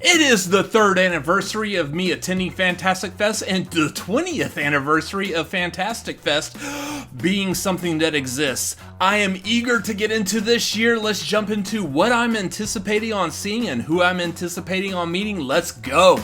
It is the 3rd anniversary of me attending Fantastic Fest and the 20th anniversary of Fantastic Fest being something that exists. I am eager to get into this year. Let's jump into what I'm anticipating on seeing and who I'm anticipating on meeting. Let's go.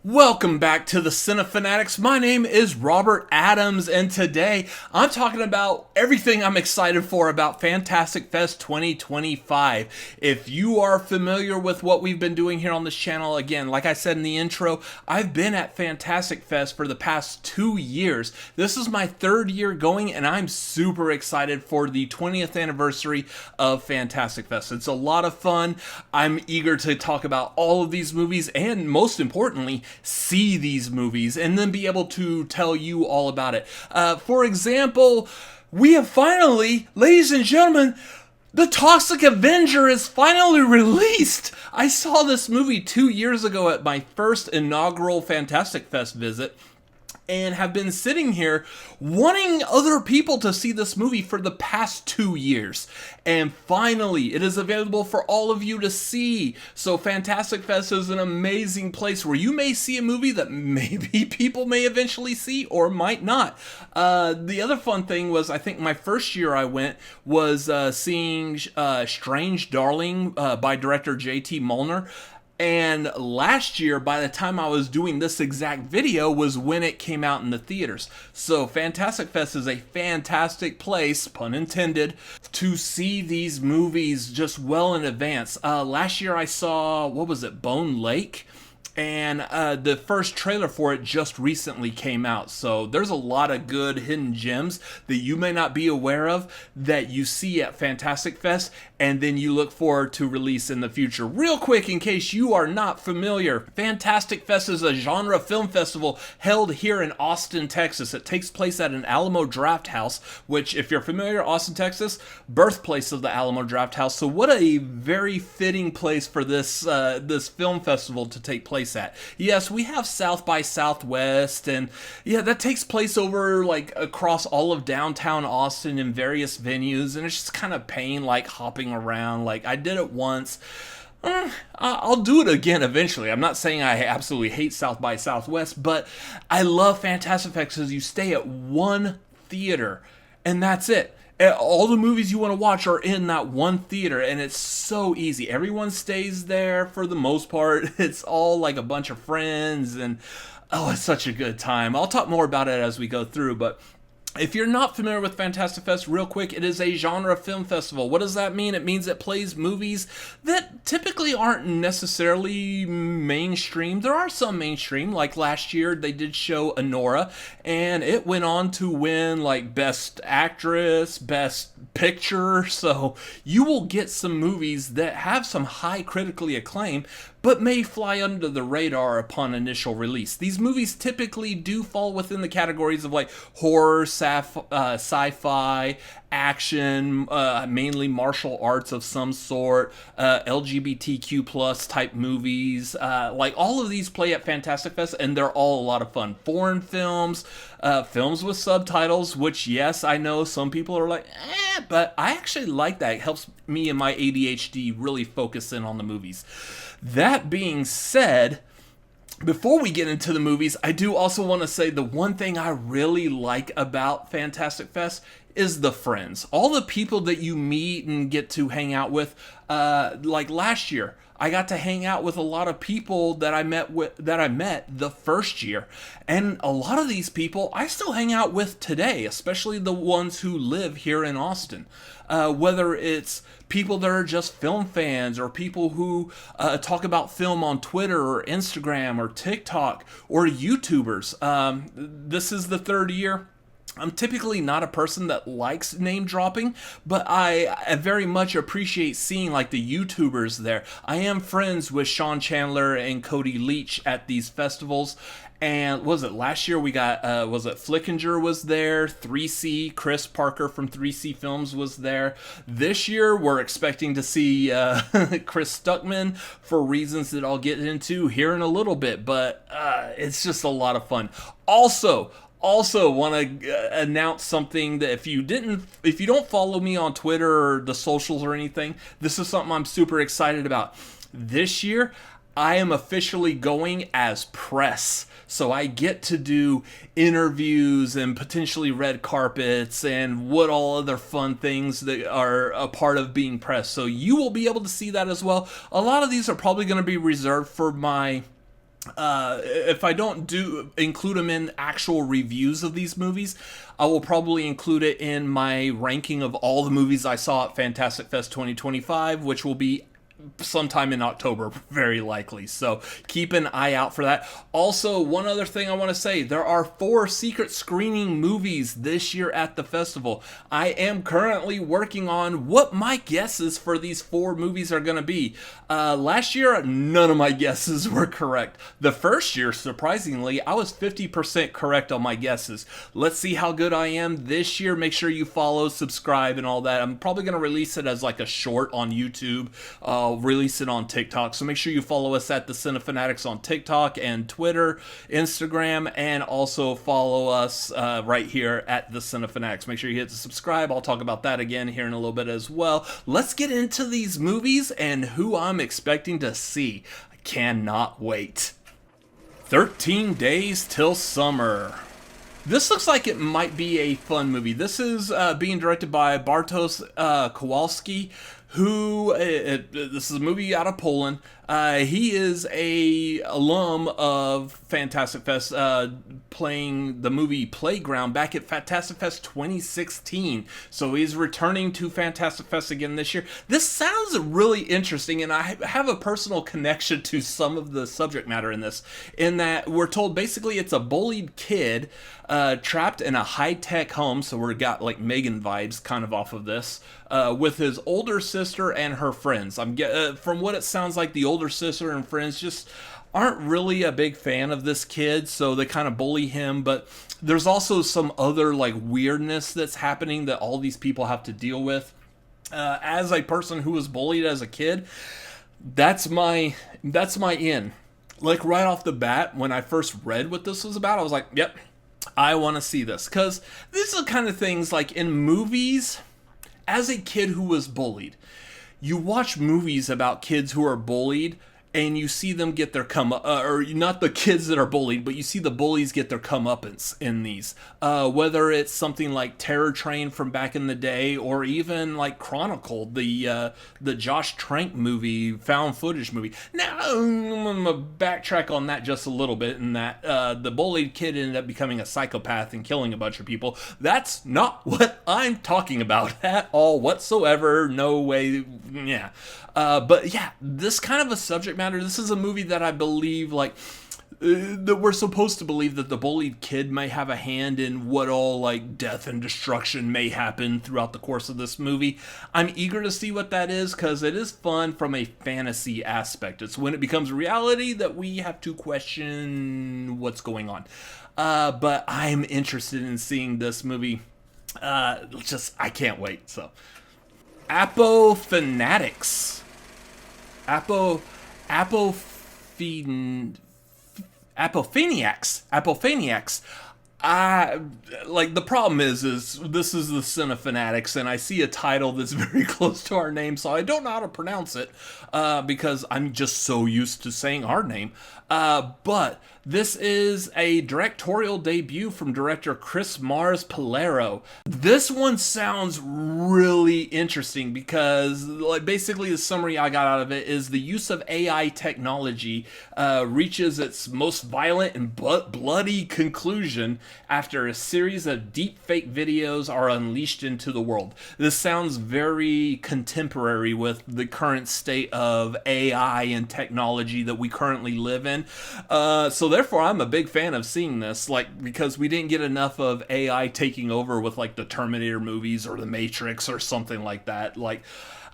Welcome back to the Cinefanatics. My name is Robert Adams, and today I'm talking about everything I'm excited for about Fantastic Fest 2025. If you are familiar with what we've been doing here on this channel, again, like I said in the intro, I've been at Fantastic Fest for the past 2 years. This is my 3rd year going, and I'm super excited for the 20th anniversary of Fantastic Fest. It's a lot of fun. I'm eager to talk about all of these movies, and most importantly, see these movies and then be able to tell you all about it. For example, we have finally, ladies and gentlemen, The Toxic Avenger is finally released. I saw this movie 2 years ago at my first inaugural Fantastic Fest visit, and have been sitting here wanting other people to see this movie for the past 2 years. And finally, it is available for all of you to see. So Fantastic Fest is an amazing place where you may see a movie that maybe people may eventually see or might not. The other fun thing was, I think my first year I went was seeing Strange Darling by director J.T. Molnar. And last year, by the time I was doing this exact video, was when it came out in the theaters. So Fantastic Fest is a fantastic place, pun intended, to see these movies just well in advance. Last year I saw, Bone Lake? And the first trailer for it just recently came out. So there's a lot of good hidden gems that you may not be aware of that you see at Fantastic Fest, and then you look forward to release in the future. Real quick, in case you are not familiar, Fantastic Fest is a genre film festival held here in Austin, Texas. It takes place at an Alamo Drafthouse, which, if you're familiar, Austin, Texas, birthplace of the Alamo Drafthouse. So what a very fitting place for this this film festival to take place at. Yes, we have South by Southwest, and yeah, that takes place over like across all of downtown Austin in various venues, and it's just kind of pain like hopping around. Like, I did it once. I'll do it again eventually. I'm not saying I absolutely hate South by Southwest, but I love Fantastic Fest because you stay at one theater and that's it. All the movies you want to watch are in that one theater, and it's so easy. Everyone stays there for the most part. It's all like a bunch of friends, and oh, it's such a good time. I'll talk more about it as we go through, but if you're not familiar with Fantastic Fest, real quick, it is a genre film festival. What does that mean? It means it plays movies that typically aren't necessarily mainstream. There are some mainstream, like last year they did show Anora, and it went on to win like Best Actress, Best Picture, so you will get some movies that have some high critically acclaim, but may fly under the radar upon initial release. These movies typically do fall within the categories of like horror, sci-fi, action, mainly martial arts of some sort, LGBTQ plus type movies. Like, all of these play at Fantastic Fest, and they're all a lot of fun. Foreign films, films with subtitles, which, yes, I know some people are like, but I actually like that. It helps me and my ADHD really focus in on the movies. That being said, before we get into the movies, I do also want to say the one thing I really like about Fantastic Fest is the friends. All the people that you meet and get to hang out with. Like last year, I got to hang out with a lot of people that I met the first year. And a lot of these people I still hang out with today, especially the ones who live here in Austin. Whether it's people that are just film fans, or people who talk about film on Twitter or Instagram or TikTok, or YouTubers. This is the 3rd year I'm typically not a person that likes name dropping, but I very much appreciate seeing like the YouTubers there. I am friends with Sean Chandler and Cody Leach at these festivals. And was it last year we got, was it Flickinger was there, 3C, Chris Parker from 3C Films was there. This year we're expecting to see Chris Stuckman for reasons that I'll get into here in a little bit, but it's just a lot of fun. Also want to announce something that if you don't follow me on Twitter or the socials or anything, this is something I'm super excited about. This year, I am officially going as press. So I get to do interviews and potentially red carpets and what all other fun things that are a part of being press. So you will be able to see that as well. A lot of these are probably going to be reserved for my if I don't include them in actual reviews of these movies, I will probably include it in my ranking of all the movies I saw at Fantastic Fest 2025, which will be sometime in October, very likely. So keep an eye out for that. Also, one other thing I want to say, there are 4 secret screening movies this year at the festival. I am currently working on what my guesses for these 4 movies are going to be. Last year, none of my guesses were correct. The first year, surprisingly, I was 50% correct on my guesses. Let's see how good I am this year. Make sure you follow, subscribe, and all that. I'm probably going to release it as like a short on YouTube. I'll release it on TikTok, so make sure you follow us at the Cinefanatics on TikTok and Twitter, Instagram, and also follow us right here at the Cinefanatics. Make sure you hit the subscribe. I'll talk about that again here in a little bit as well. Let's get into these movies and who I'm expecting to see. I cannot wait. 13 Days Till Summer. This looks like it might be a fun movie. This is being directed by Bartosz Kowalski, who this is a movie out of Poland. He is a alum of Fantastic Fest, playing the movie Playground back at Fantastic Fest 2016. So he's returning to Fantastic Fest again this year. This sounds really interesting, and I have a personal connection to some of the subject matter in this, in that we're told basically it's a bullied kid trapped in a high-tech home, so we've got like Megan vibes kind of off of this, with his older sister and her friends. From what it sounds like, the older sister and friends just aren't really a big fan of this kid, so they kind of bully him, but there's also some other like weirdness that's happening that all these people have to deal with. As a person who was bullied as a kid, that's my in. Like right off the bat, when I first read what this was about, I was like, yep, I want to see this. Because these are the kind of things like in movies, as a kid who was bullied, you watch movies about kids who are bullied and you see them get their or not the kids that are bullied, but you see the bullies get their comeuppance in these. Whether it's something like Terror Train from back in the day, or even like Chronicle, the Josh Trank movie, found footage movie. Now, I'm going to backtrack on that just a little bit, in that the bullied kid ended up becoming a psychopath and killing a bunch of people. That's not what I'm talking about at all whatsoever. No way. Yeah. But yeah, this kind of a subject matter, this is a movie that I believe, like, that we're supposed to believe that the bullied kid may have a hand in what all, like, death and destruction may happen throughout the course of this movie. I'm eager to see what that is, because it is fun from a fantasy aspect. It's when it becomes reality that we have to question what's going on. But I'm interested in seeing this movie. I can't wait, so. Apophanics. Apophaniacs. Like, the problem is this is the Cinefanatics, and I see a title that's very close to our name, so I don't know how to pronounce it, because I'm just so used to saying our name. But this is a directorial debut from director Chris Mars Polero. This one sounds really interesting because, like, basically the summary I got out of it is the use of AI technology reaches its most violent and bloody conclusion after a series of deepfake videos are unleashed into the world. This sounds very contemporary with the current state of AI and technology that we currently live in. So therefore, I'm a big fan of seeing this, like, because we didn't get enough of AI taking over with like the Terminator movies or the Matrix or something like that. Like,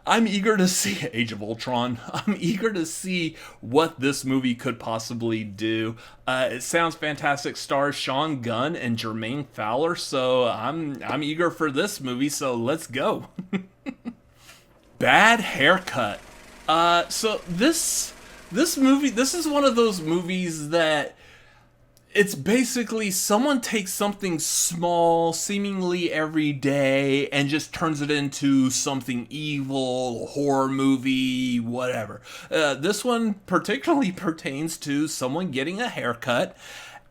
I'm eager to see Age of Ultron. I'm eager to see what this movie could possibly do. It sounds fantastic. Stars Sean Gunn and Jermaine Fowler, so I'm eager for this movie. So let's go. Bad haircut. So this movie, this is one of those movies that it's basically someone takes something small, seemingly everyday, and just turns it into something evil, horror movie, whatever. This one particularly pertains to someone getting a haircut,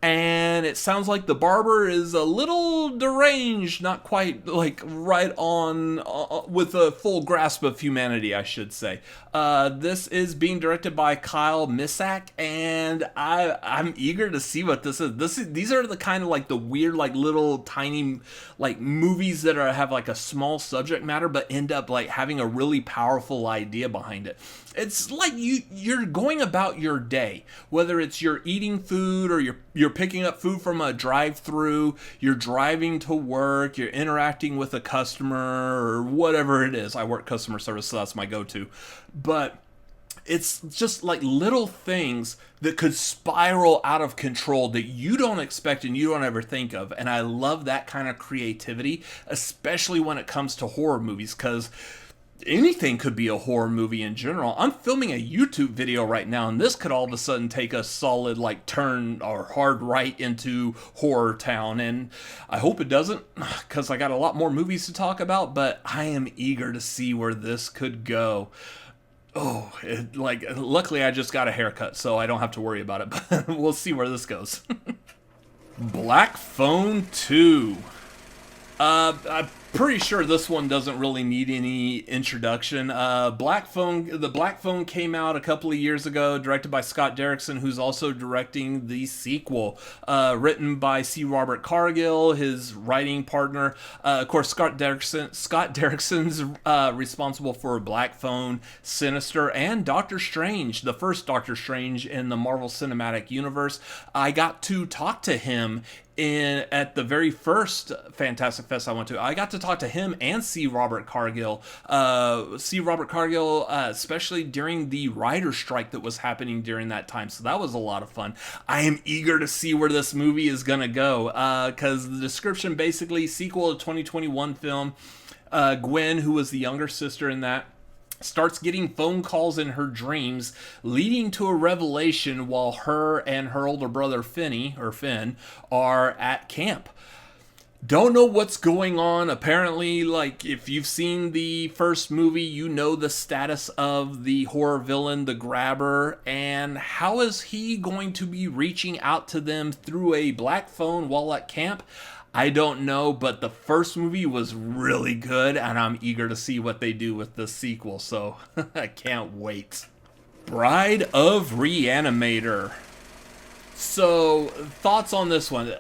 and it sounds like the barber is a little deranged, not quite like right on with a full grasp of humanity, I should say. This is being directed by Kyle Missak, and I'm eager to see what this is. These are the kind of like the weird, like little tiny like movies that have like a small subject matter but end up like having a really powerful idea behind it. It's like you're going about your day, whether it's you're eating food or you're picking up food from a drive-through, you're driving to work, you're interacting with a customer or whatever it is. I work customer service, so that's my go-to. But it's just like little things that could spiral out of control that you don't expect and you don't ever think of. And I love that kind of creativity, especially when it comes to horror movies, because anything could be a horror movie in general. I'm filming a YouTube video right now, and this could all of a sudden take a solid like turn or hard right into horror town, and I hope it doesn't, because I got a lot more movies to talk about, but I am eager to see where this could go. Oh, luckily I just got a haircut, so I don't have to worry about it, but we'll see where this goes. Black Phone 2. I'm pretty sure this one doesn't really need any introduction. The Black Phone came out a couple of years ago, directed by Scott Derrickson, who's also directing the sequel, written by C. Robert Cargill, his writing partner. Of course, Scott Derrickson's responsible for Black Phone, Sinister, and Doctor Strange, the first Doctor Strange in the Marvel Cinematic Universe. I got to talk to him at the very first Fantastic Fest I went to. I got to talk to him and C. Robert Cargill. C. Robert Cargill, especially during the writer's strike that was happening during that time. So that was a lot of fun. I am eager to see where this movie is going to go, because the description basically, sequel to 2021 film, Gwen, who was the younger sister in that, starts getting phone calls in her dreams, leading to a revelation while her and her older brother Finn are at camp. Don't know what's going on. Apparently, like, if you've seen the first movie, you know the status of the horror villain, the Grabber, and how is he going to be reaching out to them through a black phone while at camp? I don't know, but the first movie was really good, and I'm eager to see what they do with the sequel, so I can't wait. Bride of Reanimator. So, thoughts on this one?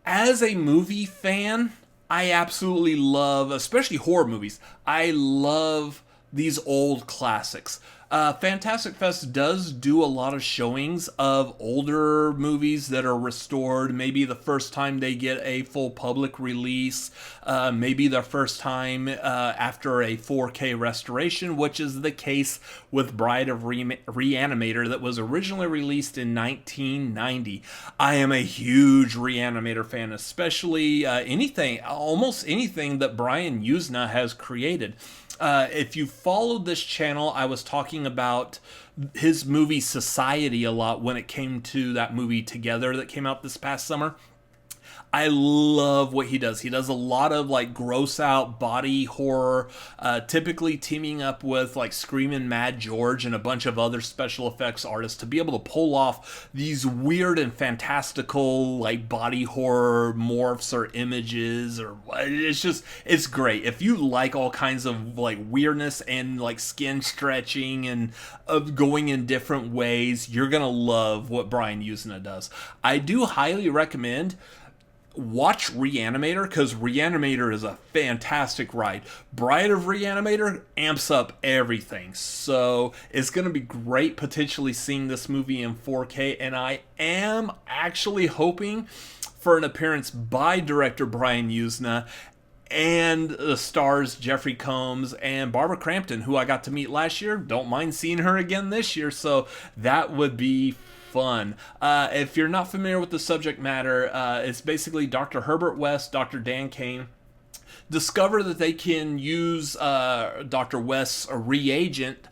As a movie fan, I absolutely love, especially horror movies, I love these old classics. Fantastic Fest does do a lot of showings of older movies that are restored. Maybe the first time they get a full public release. Maybe the first time after a 4K restoration, which is the case with Bride of Reanimator that was originally released in 1990. I am a huge Reanimator fan, especially almost anything that Brian Yuzna has created. If you followed this channel, I was talking about his movie Society a lot when it came to that movie Together that came out this past summer. I love what he does. He does a lot of like gross out body horror, typically teaming up with like Screamin' Mad George and a bunch of other special effects artists to be able to pull off these weird and fantastical like body horror morphs or images, or it's great. If you like all kinds of like weirdness and like skin stretching and of going in different ways, you're gonna love what Brian Yuzna does. I do highly recommend watch Reanimator, because Reanimator is a fantastic ride. Bride of Reanimator amps up everything. So it's going to be great potentially seeing this movie in 4K, and I am actually hoping for an appearance by director Brian Usna and the stars Jeffrey Combs and Barbara Crampton, who I got to meet last year. Don't mind seeing her again this year, so that would be fun. If you're not familiar with the subject matter, it's basically Dr. Herbert West, Dr. Dan Kane discover that they can use Dr. West's reagent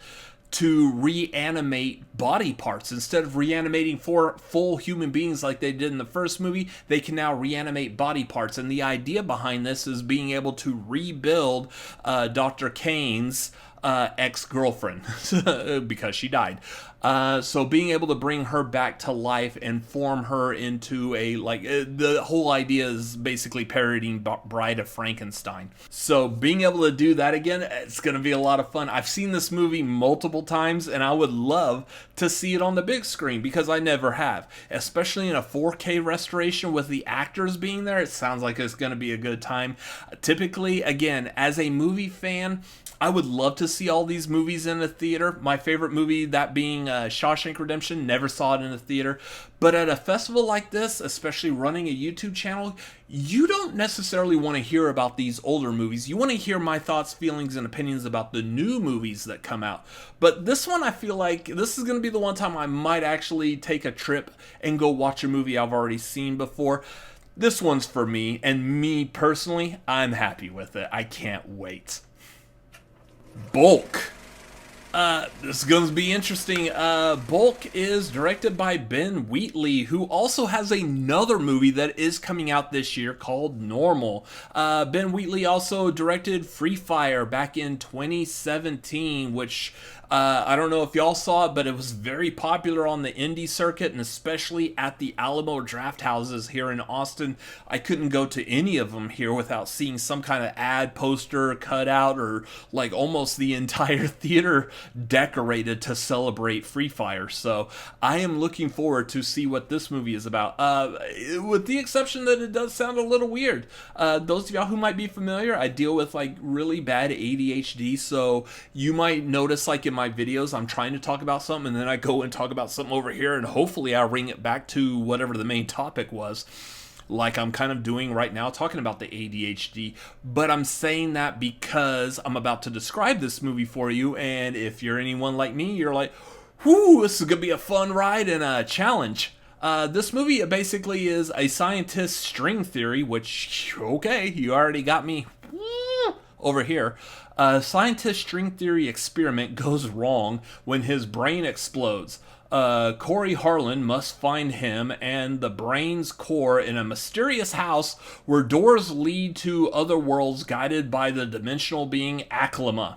to reanimate body parts. Instead of reanimating four full human beings like they did in the first movie, they can now reanimate body parts. And the idea behind this is being able to rebuild Dr. Kane's ex-girlfriend because she died. So being able to bring her back to life and form her into a, like, the whole idea is basically parodying Bride of Frankenstein. So being able to do that again, it's going to be a lot of fun. I've seen this movie multiple times, and I would love to see it on the big screen because I never have. Especially in a 4K restoration with the actors being there, it sounds like it's going to be a good time. Typically, again, as a movie fan, I would love to see all these movies in a theater. My favorite movie, that being Shawshank Redemption, never saw it in a theater. But at a festival like this, especially running a YouTube channel, you don't necessarily want to hear about these older movies. You want to hear my thoughts, feelings, and opinions about the new movies that come out. But this one, I feel like this is going to be the one time I might actually take a trip and go watch a movie I've already seen before. This one's for me, and me personally, I'm happy with it. I can't wait. Bulk. This is going to be interesting. Bulk is directed by Ben Wheatley, who also has another movie that is coming out this year called Normal. Ben Wheatley also directed Free Fire back in 2017, which I don't know if y'all saw it, but it was very popular on the indie circuit, and especially at the Alamo Draft Houses here in Austin. I couldn't go to any of them here without seeing some kind of ad, poster, cutout, or like almost the entire theater decorated to celebrate Free Fire. So I am looking forward to see what this movie is about, with the exception that it does sound a little weird. Those of y'all who might be familiar, I deal with like really bad ADHD, so you might notice like in my videos I'm trying to talk about something and then I go and talk about something over here, and hopefully I bring it back to whatever the main topic was, like I'm kind of doing right now, talking about the ADHD. But I'm saying that because I'm about to describe this movie for you, and if you're anyone like me, you're like, whoo, this is gonna be a fun ride and a challenge. This movie basically is a scientist's string theory, which, okay, you already got me over here. A scientist's string theory experiment goes wrong when his brain explodes. Corey Harlan must find him and the brain's core in a mysterious house where doors lead to other worlds guided by the dimensional being Aklama.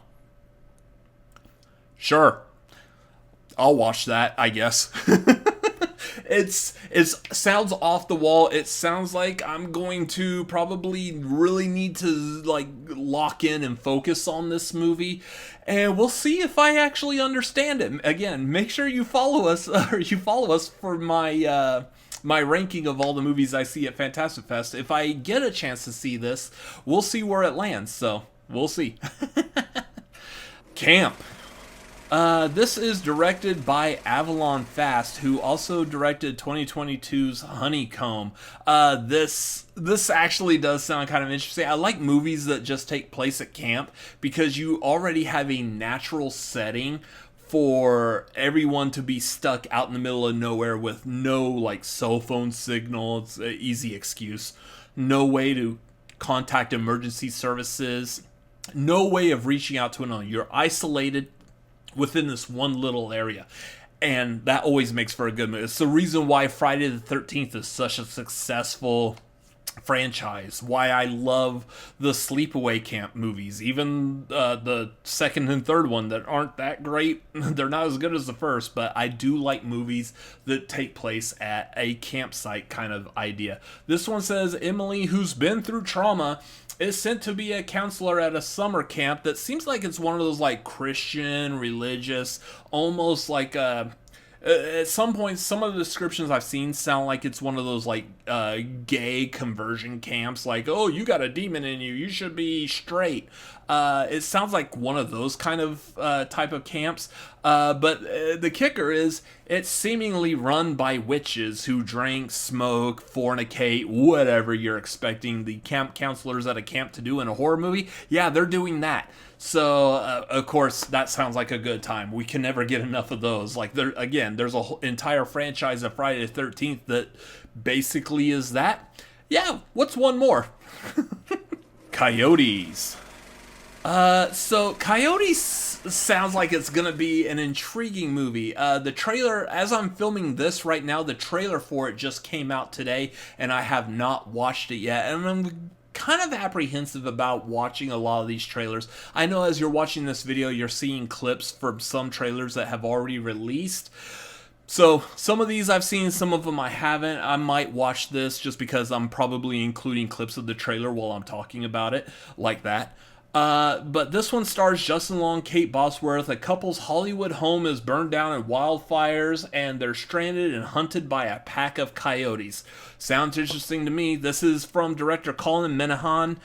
Sure. I'll watch that, I guess. It sounds off the wall. It sounds like I'm going to probably really need to like lock in and focus on this movie, and we'll see if I actually understand it. Again, make sure you follow us, for my my ranking of all the movies I see at Fantastic Fest. If I get a chance to see this, we'll see where it lands. So we'll see. Camp. This is directed by Avalon Fast, who also directed 2022's Honeycomb. This actually does sound kind of interesting. I like movies that just take place at camp because you already have a natural setting for everyone to be stuck out in the middle of nowhere with no like cell phone signal. It's an easy excuse. No way to contact emergency services. No way of reaching out to another. You're isolated within this one little area, and that always makes for a good movie. It's the reason why Friday the 13th is such a successful franchise, why I love the sleepaway camp movies, even the second and third one that aren't that great. They're not as good as the first, but I do like movies that take place at a campsite kind of idea. This one says Emily, who's been through trauma, is sent to be a counselor at a summer camp that seems like it's one of those like Christian, religious, almost like at some points, some of the descriptions I've seen sound like it's one of those like gay conversion camps, like, oh, you got a demon in you, you should be straight. It sounds like one of those kind of type of camps. But the kicker is it's seemingly run by witches who drink, smoke, fornicate, whatever you're expecting the camp counselors at a camp to do in a horror movie. Yeah, they're doing that. So, of course, that sounds like a good time. We can never get enough of those. Like, there's a whole entire franchise of Friday the 13th that basically is that. Yeah, what's one more? Coyotes. So Coyotes sounds like it's gonna be an intriguing movie. The trailer, as I'm filming this right now, the trailer for it just came out today, and I have not watched it yet, and I'm kind of apprehensive about watching a lot of these trailers. I know as you're watching this video, you're seeing clips from some trailers that have already released. So some of these I've seen, some of them I haven't. I might watch this just because I'm probably including clips of the trailer while I'm talking about it, like that. But this one stars Justin Long, Kate Bosworth. A couple's Hollywood home is burned down in wildfires, and they're stranded and hunted by a pack of coyotes. Sounds interesting to me. This is from director Colin Minahan,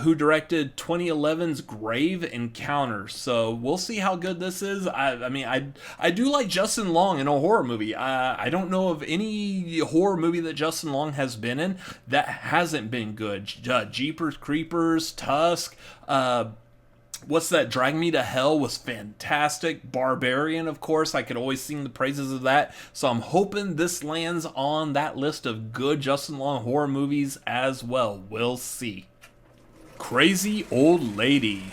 who directed 2011's Grave Encounters. So we'll see how good this is. I do like Justin Long in a horror movie. I don't know of any horror movie that Justin Long has been in that hasn't been good. Jeepers Creepers, Tusk, what's that? Drag Me to Hell was fantastic. Barbarian, of course. I could always sing the praises of that. So I'm hoping this lands on that list of good Justin Long horror movies as well. We'll see. Crazy Old Lady.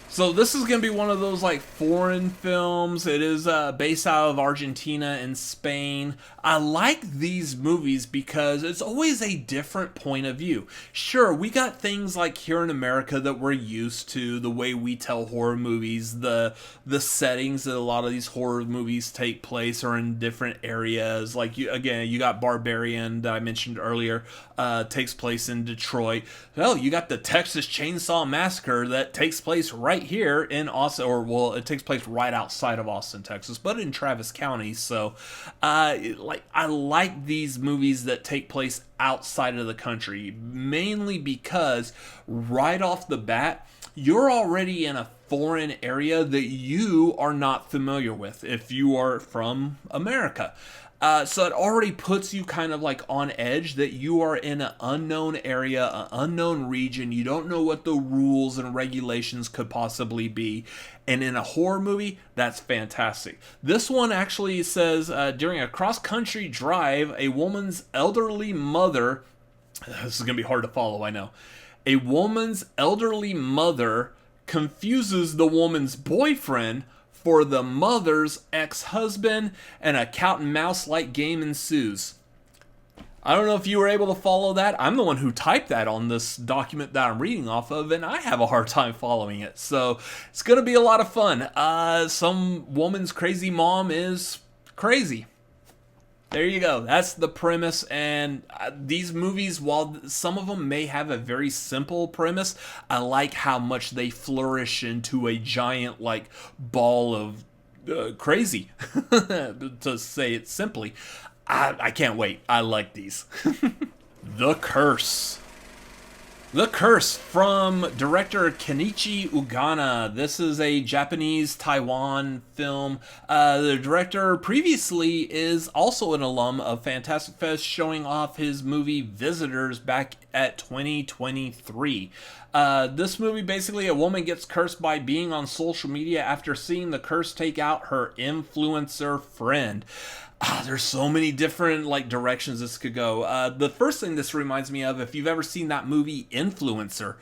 So this is going to be one of those like foreign films. It is based out of Argentina and Spain. I like these movies because it's always a different point of view. Sure, we got things like here in America that we're used to, the way we tell horror movies, the settings that a lot of these horror movies take place are in different areas. Like, you got Barbarian that I mentioned earlier, takes place in Detroit. Well, you got the Texas Chainsaw Massacre that takes place right here in Austin, it takes place right outside of Austin, Texas, but in Travis County. So, I like these movies that take place outside of the country, mainly because right off the bat, you're already in a foreign area that you are not familiar with if you are from America. So it already puts you kind of like on edge that you are in an unknown area, an unknown region. You don't know what the rules and regulations could possibly be. And in a horror movie, that's fantastic. This one actually says, during a cross-country drive, a woman's elderly mother... This is going to be hard to follow, I know. A woman's elderly mother confuses the woman's boyfriend for the mother's ex-husband, and a cat and mouse-like game ensues. I don't know if you were able to follow that. I'm the one who typed that on this document that I'm reading off of, and I have a hard time following it. So it's going to be a lot of fun. Some woman's crazy mom is crazy. There you go. That's the premise. And these movies, while some of them may have a very simple premise, I like how much they flourish into a giant, like, ball of crazy, to say it simply. I can't wait. I like these. The Curse. The Curse from director Kenichi Ugana. This is a Japanese-Taiwan film. The director previously is also an alum of Fantastic Fest, showing off his movie Visitors back at 2023. This movie, basically, a woman gets cursed by being on social media after seeing the curse take out her influencer friend. There's so many different directions this could go. The first thing this reminds me of, if you've ever seen that movie Influencer,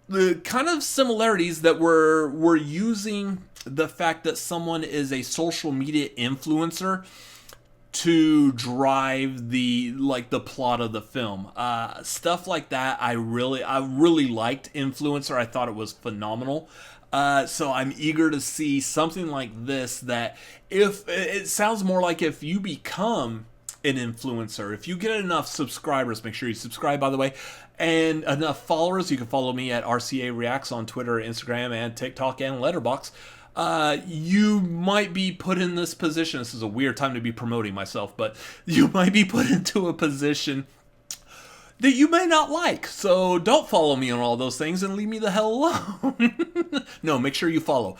the kind of similarities that we're using the fact that someone is a social media influencer to drive the plot of the film. Stuff like that, I really liked Influencer. I thought it was phenomenal. So I'm eager to see something like this, that if it sounds more like if you become an influencer, if you get enough subscribers, make sure you subscribe, by the way, and enough followers, you can follow me at RCA Reacts on Twitter, Instagram, and TikTok, and Letterboxd. you might be put in this position. This is a weird time to be promoting myself, but you might be put into a position that you may not like. So don't follow me on all those things and leave me the hell alone. No, make sure you follow.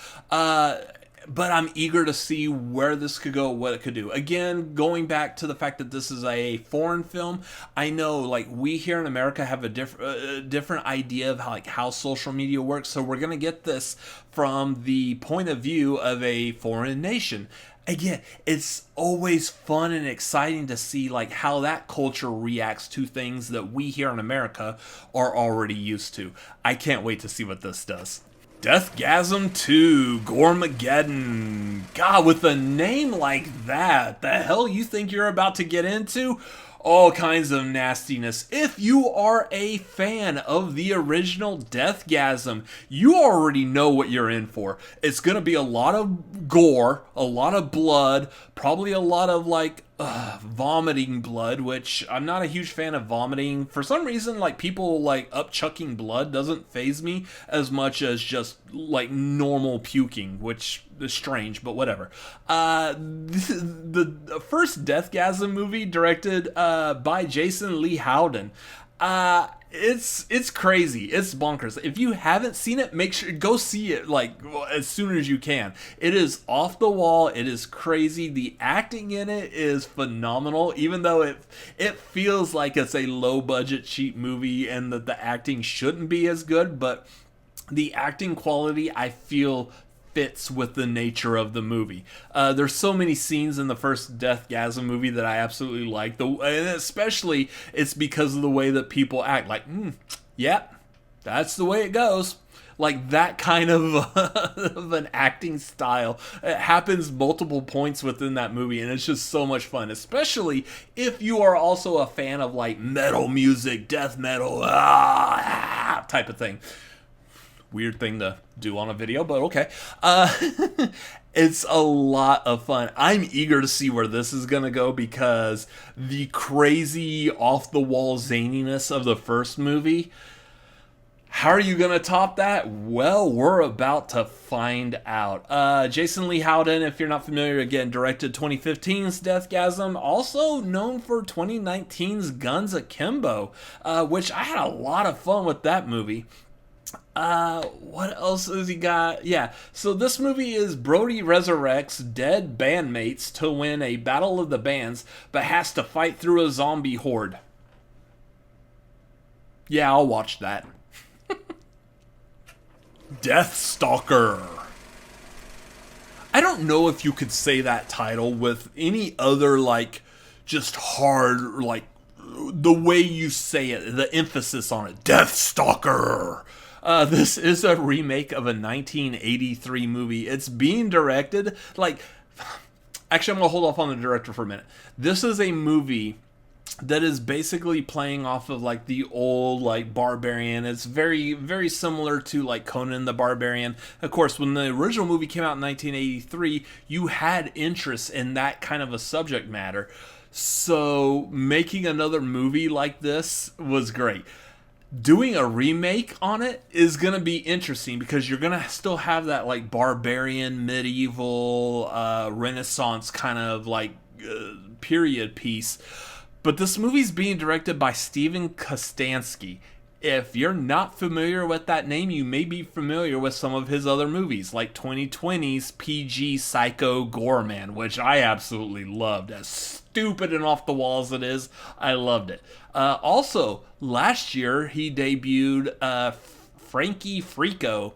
But I'm eager to see where this could go, what it could do. Again, going back to the fact that this is a foreign film, I know like we here in America have a different idea of how social media works. So we're gonna get this from the point of view of a foreign nation. Again, it's always fun and exciting to see like how that culture reacts to things that we here in America are already used to. I can't wait to see what this does. Deathgasm 2, Goremageddon. God, with a name like that, the hell you think you're about to get into? All kinds of nastiness. If you are a fan of the original Deathgasm, you already know what you're in for. It's going to be a lot of gore, a lot of blood, probably a lot of like vomiting blood, which I'm not a huge fan of vomiting. For some reason, like people like upchucking blood doesn't faze me as much as just like normal puking, which is strange, but whatever. The first Deathgasm movie directed by Jason Lee Howden. It's crazy. It's bonkers. If you haven't seen it, make sure go see it like as soon as you can. It is off the wall. It is crazy. The acting in it is phenomenal, even though it feels like it's a low budget cheap movie and that the acting shouldn't be as good, but the acting quality I feel fits with the nature of the movie. There's so many scenes in the first Deathgasm movie that I absolutely like. And especially it's because of the way that people act. Like, yep, that's the way it goes. Like that kind of an acting style. It happens multiple points within that movie, and it's just so much fun. Especially if you are also a fan of like metal music, death metal, type of thing. Weird thing to do on a video, but okay. It's a lot of fun. I'm eager to see where this is gonna go because the crazy off-the-wall zaniness of the first movie, how are you gonna top that? Well, we're about to find out. Jason Lee Howden, if you're not familiar, again, directed 2015's Deathgasm, also known for 2019's Guns Akimbo, which I had a lot of fun with that movie. What else has he got? Yeah, so this movie is Brody resurrects dead bandmates to win a battle of the bands, but has to fight through a zombie horde. Yeah, I'll watch that. Deathstalker. I don't know if you could say that title with any other, like, just hard, like, the way you say it, the emphasis on it. Deathstalker. This is a remake of a 1983 movie. It's being directed, like, actually I'm going to hold off on the director for a minute. This is a movie that is basically playing off of like the old like Barbarian. It's very, very similar to like Conan the Barbarian. Of course, when the original movie came out in 1983, you had interest in that kind of a subject matter. So making another movie like this was great. Doing a remake on it is going to be interesting because you're going to still have that like barbarian, medieval, Renaissance kind of like period piece. But this movie's being directed by Steven Kostanski. If you're not familiar with that name, you may be familiar with some of his other movies, like 2020's PG Psycho Goreman, which I absolutely loved. As stupid and off the wall as it is, I loved it. Also, last year, he debuted Frankie Frico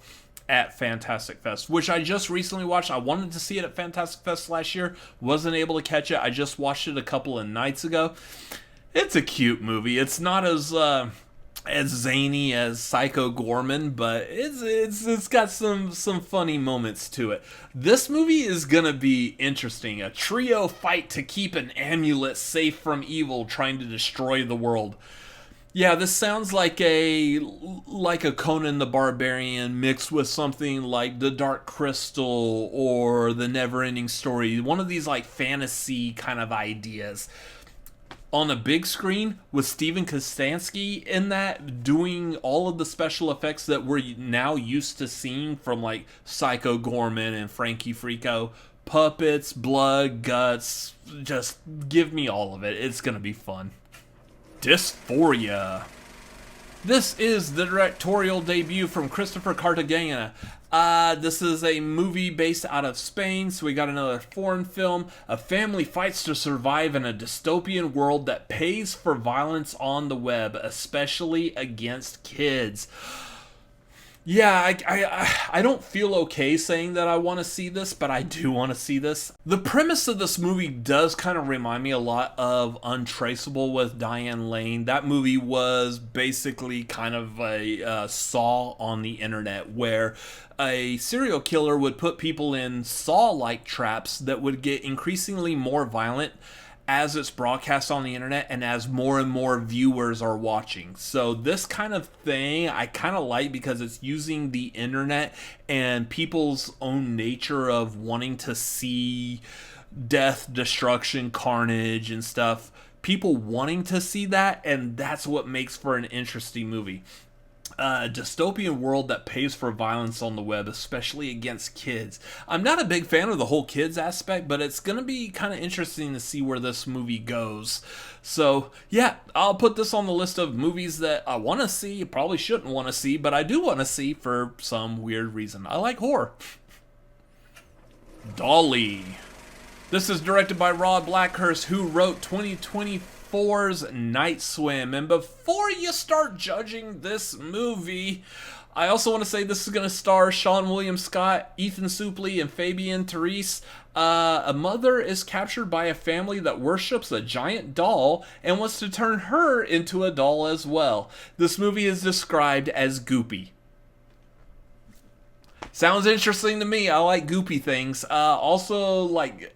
at Fantastic Fest, which I just recently watched. I wanted to see it at Fantastic Fest last year. Wasn't able to catch it. I just watched it a couple of nights ago. It's a cute movie. It's not as zany as Psycho Gorman, but it's got some funny moments to it. This movie is gonna be interesting. A trio fight to keep an amulet safe from evil trying to destroy the world. Yeah, this sounds like a Conan the Barbarian mixed with something like The Dark Crystal or The Neverending Story. One of these like fantasy kind of ideas. on a big screen with Steven Kostanski in that, doing all of the special effects that we're now used to seeing from like Psycho Gorman and Frankie Frico. Puppets, blood, guts, just give me all of it. It's gonna be fun. Dysphoria. This is the directorial debut from Christopher Cartagena. This is a movie based out of Spain, so we got another foreign film. A family fights to survive in a dystopian world that pays for violence on the web, especially against kids. Yeah, I don't feel okay saying that I want to see this, but I do want to see this. The premise of this movie does kind of remind me a lot of Untraceable with Diane Lane. That movie was basically kind of a Saw on the internet, where a serial killer would put people in Saw-like traps that would get increasingly more violent as it's broadcast on the internet and as more and more viewers are watching. So this kind of thing I kind of like, because it's using the internet and people's own nature of wanting to see death, destruction, carnage and stuff. People wanting to see that, and that's what makes for an interesting movie. A dystopian world that pays for violence on the web, especially against kids. I'm not a big fan of the whole kids aspect, but it's going to be kind of interesting to see where this movie goes. So, yeah, I'll put this on the list of movies that I want to see, probably shouldn't want to see, but I do want to see for some weird reason. I like horror. Dolly. This is directed by Rod Blackhurst, who wrote 2024's Night Swim. And before you start judging this movie, I also want to say this is going to star Seann William Scott, Ethan Suplee, and Fabian Therese. A mother is captured by a family that worships a giant doll and wants to turn her into a doll as well. This movie is described as goopy. Sounds interesting to me. I like goopy things. Also, like,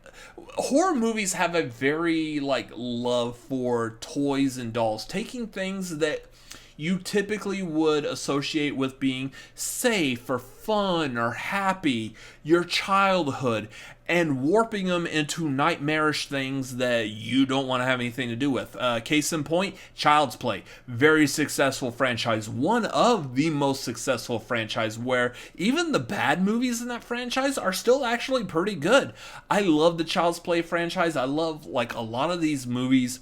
horror movies have a very, like, love for toys and dolls. Taking things that you typically would associate with being safe or fun or happy, your childhood, and warping them into nightmarish things that you don't want to have anything to do with. Case in point, Child's Play. Very successful franchise. One of the most successful franchise, where even the bad movies in that franchise are still actually pretty good. I love the Child's Play franchise. I love, like, a lot of these movies.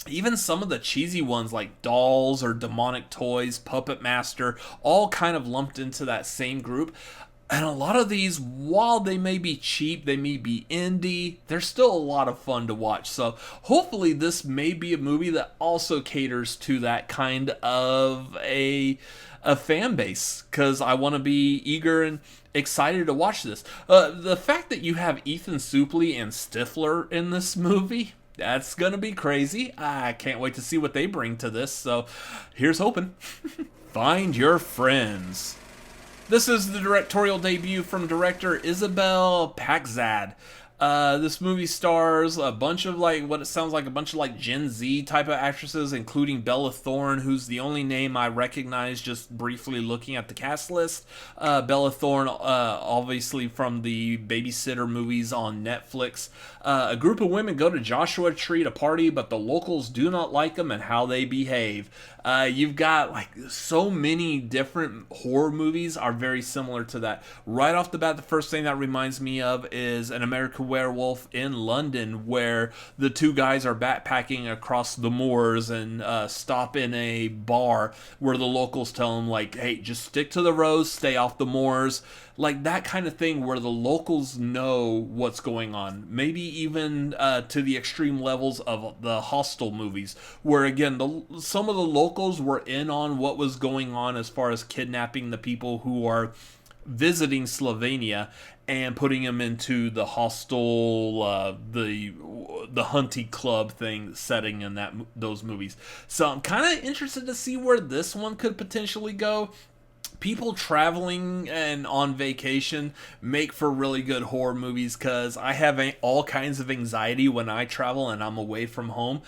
Even some of the cheesy ones like Dolls or Demonic Toys, Puppet Master, all kind of lumped into that same group. And a lot of these, while they may be cheap, they may be indie, they're still a lot of fun to watch. So hopefully this may be a movie that also caters to that kind of a fan base, because I want to be eager and excited to watch this. The fact that you have Ethan Suplee and Stifler in this movie, that's going to be crazy. I can't wait to see what they bring to this, so here's hoping. Find Your Friends. This is the directorial debut from director Isabel Paxad. This movie stars a bunch of, like, what it sounds like a bunch of, like, Gen Z type of actresses, including Bella Thorne, who's the only name I recognize just briefly looking at the cast list. Bella Thorne, obviously from the Babysitter movies on Netflix. A group of women go to Joshua Tree to party, but the locals do not like them and how they behave. You've got, like, so many different horror movies are very similar to that. Right off the bat, the first thing that reminds me of is An American Werewolf in London, where the two guys are backpacking across the moors and stop in a bar where the locals tell them, like, hey, just stick to the roads, stay off the moors. Like, that kind of thing where the locals know what's going on. Maybe even to the extreme levels of the Hostel movies, where, again, some of the locals were in on what was going on as far as kidnapping the people who are visiting Slovenia and putting them into the hostel, the hunty club thing setting in those movies. So I'm kind of interested to see where this one could potentially go. people traveling and on vacation make for really good horror movies, because I have all kinds of anxiety when I travel and I'm away from home.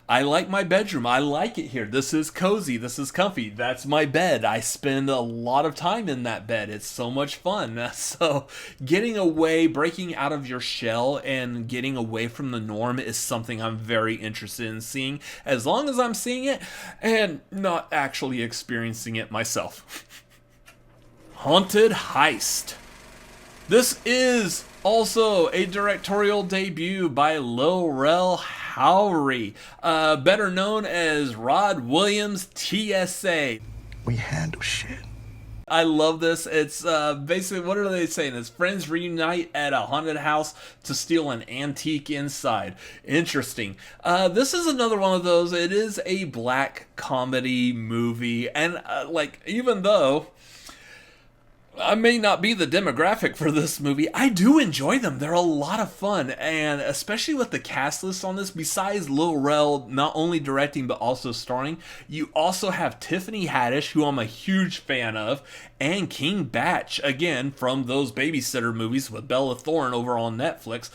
I like my bedroom. I like it here. This is cozy. This is comfy. That's my bed. I spend a lot of time in that bed. It's so much fun. So getting away, breaking out of your shell and getting away from the norm is something I'm very interested in seeing, as long as I'm seeing it and not actually experiencing it myself. Haunted Heist. This is also a directorial debut by Errolowl, better known as Rod Williams, TSA. We handle shit. I love this. It's basically, what are they saying? It's friends reunite at a haunted house to steal an antique inside. Interesting. This is another one of those. It is a black comedy movie, and even though I may not be the demographic for this movie, I do enjoy them. They're a lot of fun, and especially with the cast list on this, besides Errolowl not only directing but also starring, you also have Tiffany Haddish, who I'm a huge fan of, and King Batch, again, from those babysitter movies with Bella Thorne over on Netflix.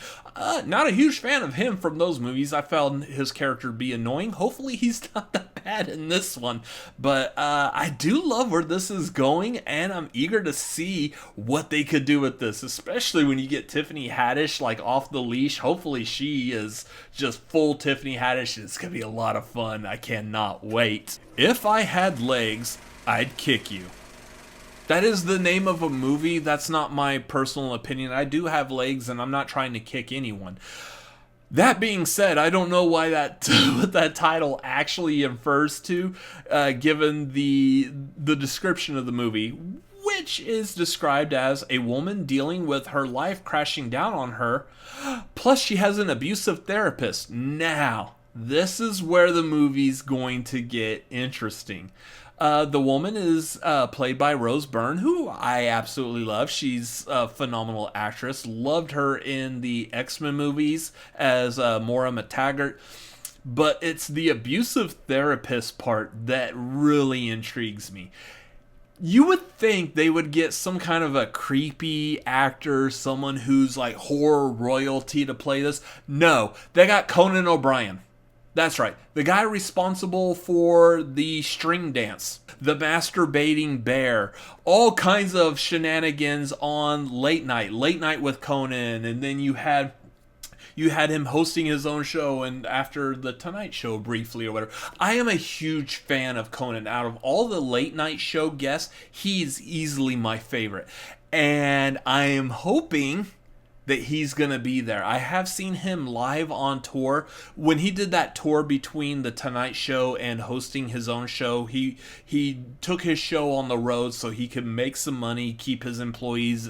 Not a huge fan of him from those movies. I found his character to be annoying. Hopefully he's not that bad in this one. But I do love where this is going, and I'm eager to see what they could do with this, especially when you get Tiffany Haddish off the leash. Hopefully she is just full Tiffany Haddish. It's going to be a lot of fun. I cannot wait. If I had legs, I'd kick you. That is the name of a movie. That's not my personal opinion. I do have legs, and I'm not trying to kick anyone. That being said, I don't know why what that title actually refers to, given the description of the movie, which is described as a woman dealing with her life crashing down on her, plus she has an abusive therapist. Now, this is where the movie's going to get interesting. The woman is played by Rose Byrne, who I absolutely love. She's a phenomenal actress. Loved her in the X-Men movies as Moira McTaggart. But it's the abusive therapist part that really intrigues me. You would think they would get some kind of a creepy actor, someone who's horror royalty to play this. No, they got Conan O'Brien. That's right. The guy responsible for the string dance, the masturbating bear, all kinds of shenanigans on Late Night with Conan, and then you had him hosting his own show, and after the Tonight Show briefly or whatever. I am a huge fan of Conan. Out of all the late night show guests, he's easily my favorite. And I am hoping that he's going to be there. I have seen him live on tour. When he did that tour between the Tonight Show and hosting his own show, he took his show on the road so he could make some money, keep his employees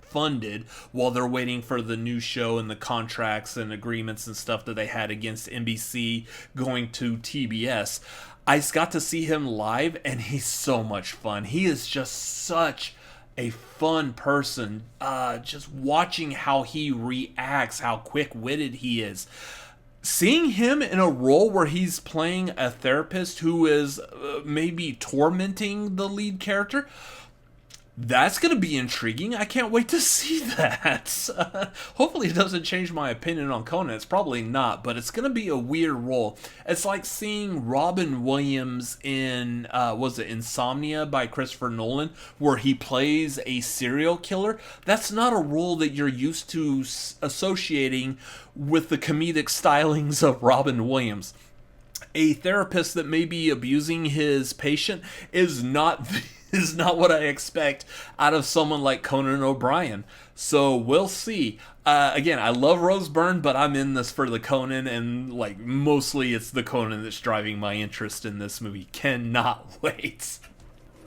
funded while they're waiting for the new show and the contracts and agreements and stuff that they had against NBC going to TBS. I got to see him live, and he's so much fun. He is just such a fun person. Just watching how he reacts, how quick-witted he is. Seeing him in a role where he's playing a therapist who is maybe tormenting the lead character, that's going to be intriguing. I can't wait to see that. Hopefully it doesn't change my opinion on Conan. It's probably not, but it's going to be a weird role. It's like seeing Robin Williams in, was it Insomnia by Christopher Nolan, where he plays a serial killer. That's not a role that you're used to associating with the comedic stylings of Robin Williams. A therapist that may be abusing his patient is not what I expect out of someone like Conan O'Brien. So we'll see. Again, I love Rose Byrne, but I'm in this for the Conan, and mostly it's the Conan that's driving my interest in this movie. Cannot wait.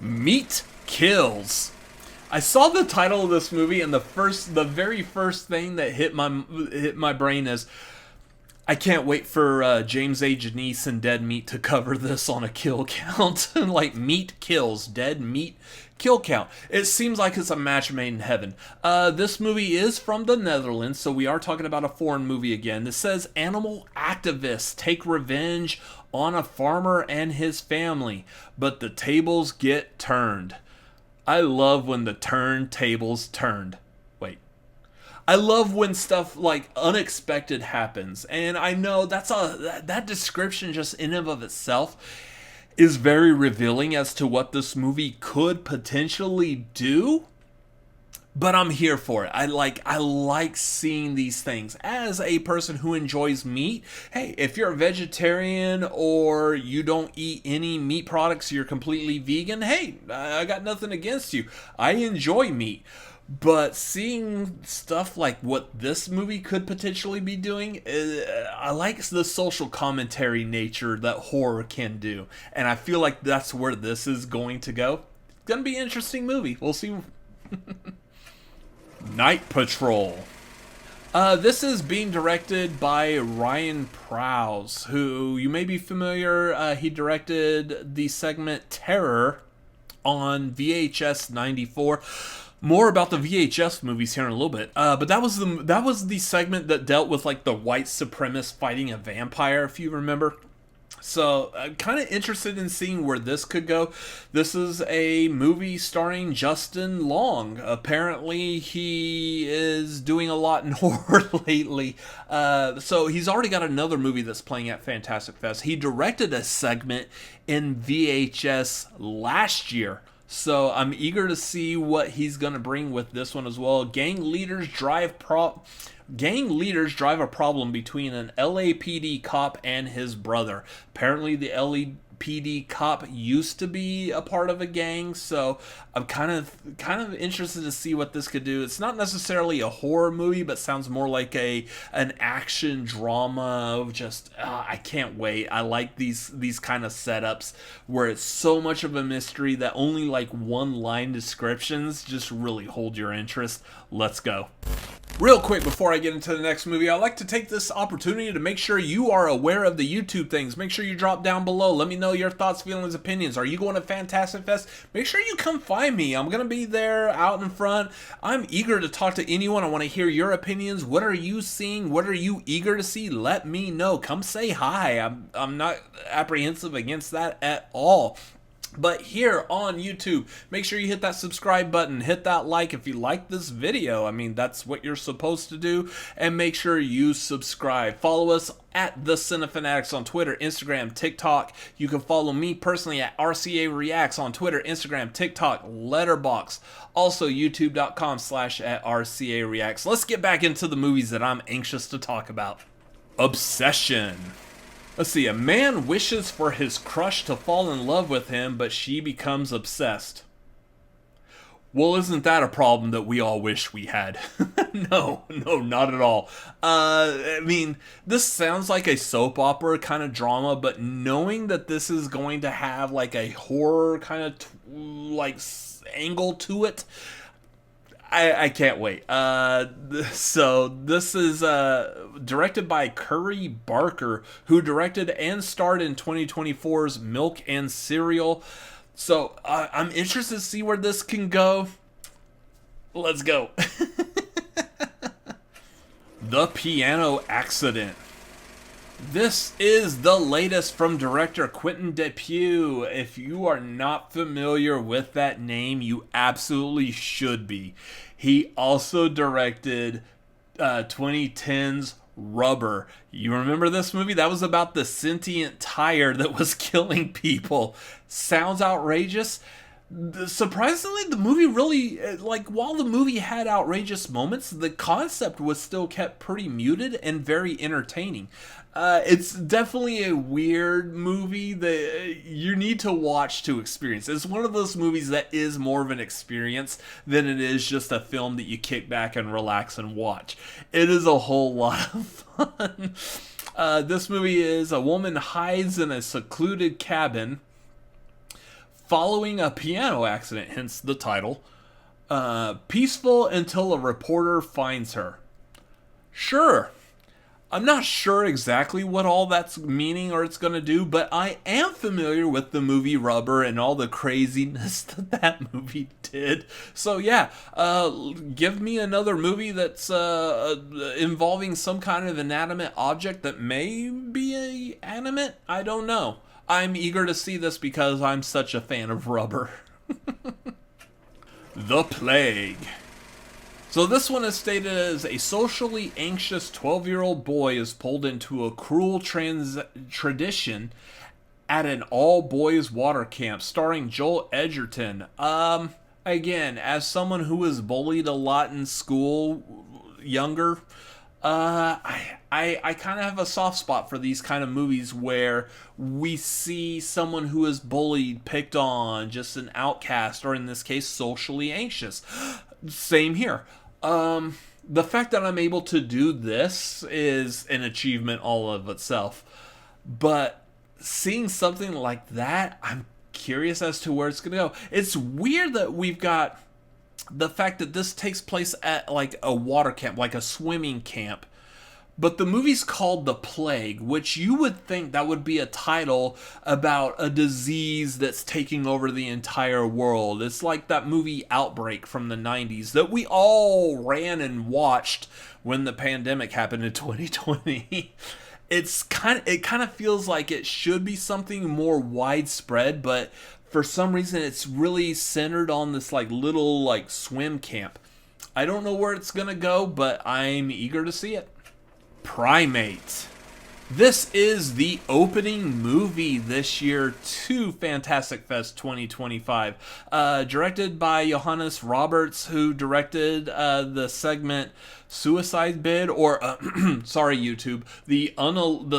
Meat Kills. I saw the title of this movie, and the very first thing that hit my brain is, I can't wait for James A. Janice and Dead Meat to cover this on a kill count. Meat kills, dead meat kill count. It seems like it's a match made in heaven. This movie is from the Netherlands, so we are talking about a foreign movie again. It says animal activists take revenge on a farmer and his family, but the tables get turned. I love when the turntables turned. Wait. I love when stuff like unexpected happens. And I know that description just in and of itself is very revealing as to what this movie could potentially do. But I'm here for it. I like seeing these things. As a person who enjoys meat, hey, if you're a vegetarian or you don't eat any meat products, you're completely vegan, hey, I got nothing against you. I enjoy meat. But seeing stuff like what this movie could potentially be doing, I like the social commentary nature that horror can do. And I feel like that's where this is going to go. It's going to be an interesting movie. We'll see. Night Patrol. This is being directed by Ryan Prowse, who you may be familiar. He directed the segment Terror on VHS 94. More about the VHS movies here in a little bit. But that was the segment that dealt with like the white supremacist fighting a vampire, if you remember. So I'm kind of interested in seeing where this could go. This is a movie starring Justin Long. Apparently he is doing a lot in horror lately. So he's already got another movie that's playing at Fantastic Fest. He directed a segment in VHS last year. So I'm eager to see what he's going to bring with this one as well. Gang leaders drive a problem between an LAPD cop and his brother. Apparently the LAPD cop used to be a part of a gang, so I'm kind of interested to see what this could do. It's not necessarily a horror movie, but sounds more like an action drama of just I can't wait. I like these kind of setups where it's so much of a mystery that only like one line descriptions just really hold your interest. Let's go. Real quick before I get into the next movie, I'd like to take this opportunity to make sure you are aware of the YouTube things. Make sure you drop down below. Let me know your thoughts, feelings, opinions. Are you going to Fantastic Fest? Make sure you come find me. I'm going to be there out in front. I'm eager to talk to anyone. I want to hear your opinions. What are you seeing? What are you eager to see? Let me know. Come say hi. I'm not apprehensive against that at all. But here on YouTube, make sure you hit that subscribe button, hit that like if you like this video. I mean, that's what you're supposed to do. And make sure you subscribe. Follow us at The Cinefanatics on Twitter, Instagram, TikTok. You can follow me personally at RCA Reacts on Twitter, Instagram, TikTok, Letterboxd. Also, youtube.com/@RCA Reacts. Let's get back into the movies that I'm anxious to talk about. Obsession. Let's see, a man wishes for his crush to fall in love with him, but she becomes obsessed. Well, isn't that a problem that we all wish we had? No, not at all. I mean, this sounds like a soap opera kind of drama, but knowing that this is going to have like a horror kind of angle to it, I can't wait. So this is directed by Curry Barker, who directed and starred in 2024's Milk and Cereal. So I'm interested to see where this can go. Let's go. The Piano Accident. This is the latest from director Quentin Dupieux. If you are not familiar with that name, you absolutely should be. He also directed 2010's Rubber. You remember this movie? That was about the sentient tire that was killing people. Sounds outrageous. Surprisingly, the movie really, while the movie had outrageous moments, the concept was still kept pretty muted and very entertaining. It's definitely a weird movie that you need to watch to experience. It's one of those movies that is more of an experience than it is just a film that you kick back and relax and watch. It is a whole lot of fun. This movie is a woman hides in a secluded cabin following a piano accident, hence the title. Peaceful until a reporter finds her. Sure. I'm not sure exactly what all that's meaning or it's going to do, but I am familiar with the movie Rubber and all the craziness that movie did. So yeah, give me another movie that's involving some kind of inanimate object that may be animate. I don't know. I'm eager to see this because I'm such a fan of Rubber. The Plague. So this one is stated as a socially anxious 12-year-old boy is pulled into a cruel tradition at an all-boys water camp starring Joel Edgerton. Again, as someone who was bullied a lot in school younger, I kind of have a soft spot for these kind of movies where we see someone who is bullied, picked on, just an outcast, or in this case, socially anxious. Same here. The fact that I'm able to do this is an achievement all of itself. But seeing something like that, I'm curious as to where it's going to go. It's weird that we've got the fact that this takes place at like a water camp, like a swimming camp. But the movie's called The Plague, which you would think that would be a title about a disease that's taking over the entire world. It's like that movie Outbreak from the 90s that we all ran and watched when the pandemic happened in 2020. It kind of feels like it should be something more widespread, but for some reason it's really centered on this like little like swim camp. I don't know where it's gonna go, but I'm eager to see it. Primate. This is the opening movie this year to Fantastic Fest 2025. Directed by Johannes Roberts, who directed the segment Suicide Bid, or sorry YouTube, the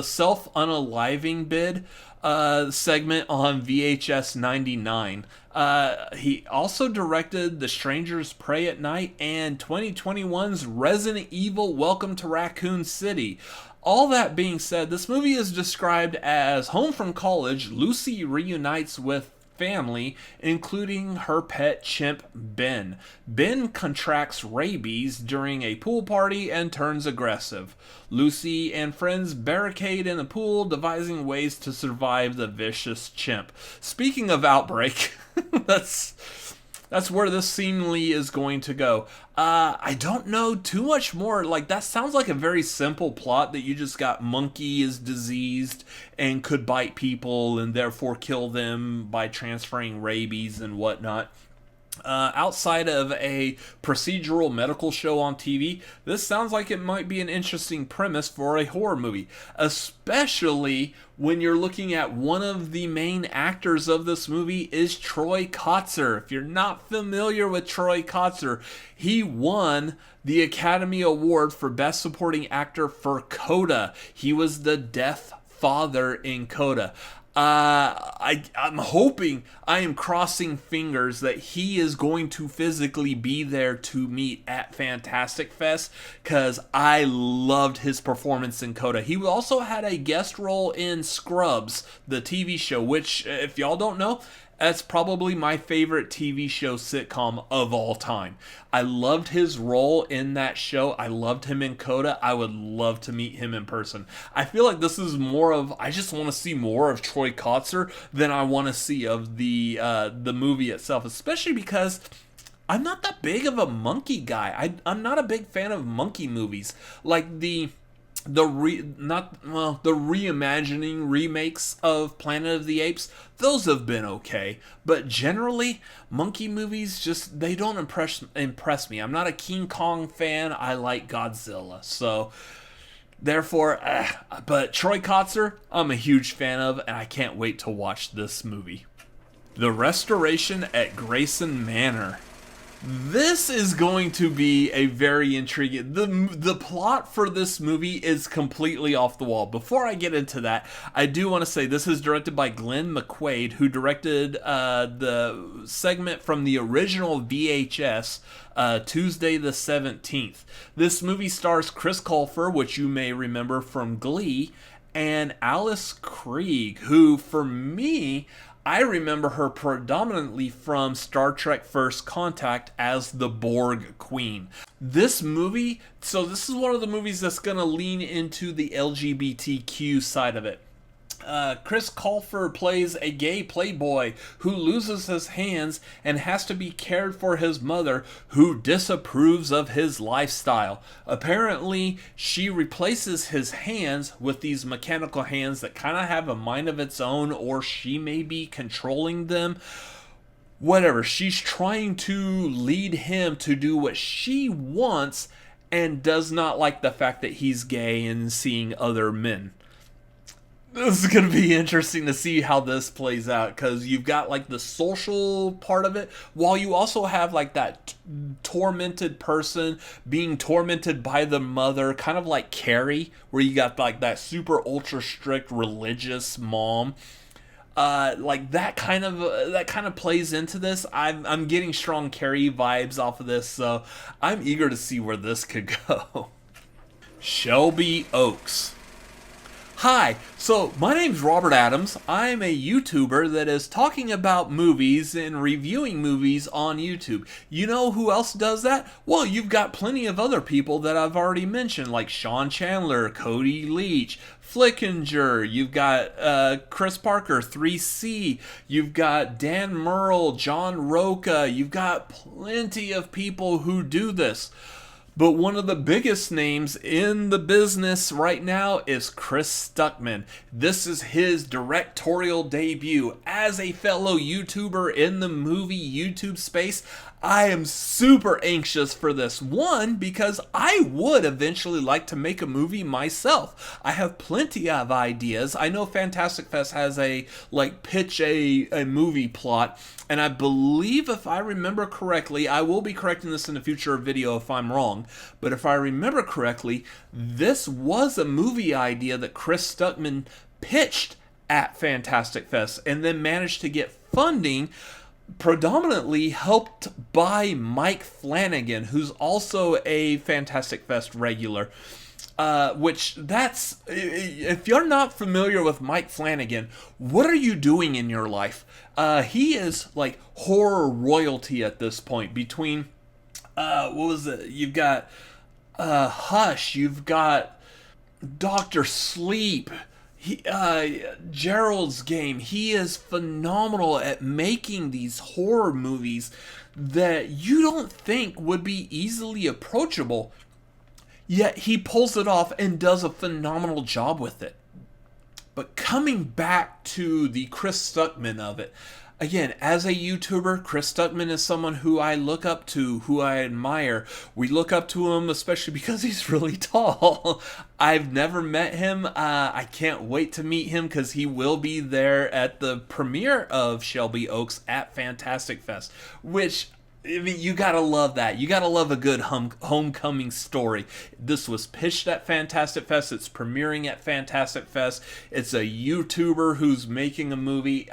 self-unaliving bid segment on VHS 99. He also directed The Strangers Pray at Night and 2021's Resident Evil Welcome to Raccoon City. All that being said, this movie is described as home from college. Lucy reunites with family, including her pet chimp, Ben. Ben contracts rabies during a pool party and turns aggressive. Lucy and friends barricade in the pool, devising ways to survive the vicious chimp. Speaking of Outbreak, that's where this seemingly is going to go. I don't know too much more. Like, that sounds like a very simple plot that you just got monkey is diseased and could bite people and therefore kill them by transferring rabies and whatnot. Outside of a procedural medical show on TV, this sounds like it might be an interesting premise for a horror movie, especially when you're looking at one of the main actors of this movie is Troy Kotsur. If you're not familiar with Troy Kotsur, he won the Academy Award for Best Supporting Actor for Coda. He was the Death Father in Coda. I'm hoping, I am crossing fingers that he is going to physically be there to meet at Fantastic Fest, because I loved his performance in Coda. He also had a guest role in Scrubs, the TV show, which, if y'all don't know, that's probably my favorite TV show sitcom of all time. I loved his role in that show. I loved him in Coda. I would love to meet him in person. I feel like this is more of, I just want to see more of Troy Kotsur than I want to see of the movie itself, especially because I'm not that big of a monkey guy. I'm not a big fan of monkey movies. Like the reimagining remakes of Planet of the Apes, those have been okay, but generally monkey movies just, they don't impress me. I'm not a King Kong fan. I like Godzilla, so therefore, but Troy Kotsur, I'm a huge fan of, and I can't wait to watch this movie. The Restoration at Grayson Manor. This is going to be a very intriguing... The plot for this movie is completely off the wall. Before I get into that, I do want to say this is directed by Glenn McQuaid, who directed the segment from the original VHS, Tuesday the 17th. This movie stars Chris Colfer, which you may remember from Glee, and Alice Krige, who, for me, I remember her predominantly from Star Trek First Contact as the Borg Queen. This movie, so this is one of the movies that's going to lean into the LGBTQ side of it. Chris Colfer plays a gay playboy who loses his hands and has to be cared for his mother, who disapproves of his lifestyle. Apparently, she replaces his hands with these mechanical hands that kind of have a mind of its own, or she may be controlling them. whatever. She's trying to lead him to do what she wants and does not like the fact that he's gay and seeing other men. This is going to be interesting to see how this plays out, because you've got like the social part of it, while you also have like that tormented person being tormented by the mother, kind of like Carrie, where you got like that super ultra strict religious mom. Like that kind of plays into this. I'm getting strong Carrie vibes off of this, so I'm eager to see where this could go. Shelby Oaks. Hi, so my name's Robert Adams. I'm a YouTuber that is talking about movies and reviewing movies on YouTube. You know who else does that? Well, you've got plenty of other people that I've already mentioned, like Sean Chandler, Cody Leach, Flickinger, you've got Chris Parker, 3C, you've got Dan Murrell, John Roca, you've got plenty of people who do this. But one of the biggest names in the business right now is Chris Stuckman. This is his directorial debut as a fellow YouTuber in the movie YouTube space. I am super anxious for this. One, because I would eventually like to make a movie myself. I have plenty of ideas. I know Fantastic Fest has pitch a movie plot. And I believe, if I remember correctly, I will be correcting this in a future video if I'm wrong, but if I remember correctly, this was a movie idea that Chris Stuckman pitched at Fantastic Fest and then managed to get funding, predominantly helped by Mike Flanagan, who's also a Fantastic Fest regular. If you're not familiar with Mike Flanagan, what are you doing in your life? He is like horror royalty at this point. Between, you've got Hush, you've got Dr. Sleep, Gerald's Game. He is phenomenal at making these horror movies that you don't think would be easily approachable. Yet he pulls it off and does a phenomenal job with it. But coming back to the Chris Stuckman of it, again, as a YouTuber, Chris Stuckman is someone who I look up to, who I admire. We look up to him especially because he's really tall. I've never met him. I can't wait to meet him because he will be there at the premiere of Shelby Oaks at Fantastic Fest, which, I mean, you gotta love that. You gotta love a good homecoming story. This was pitched at Fantastic Fest. It's premiering at Fantastic Fest. It's a YouTuber who's making a movie.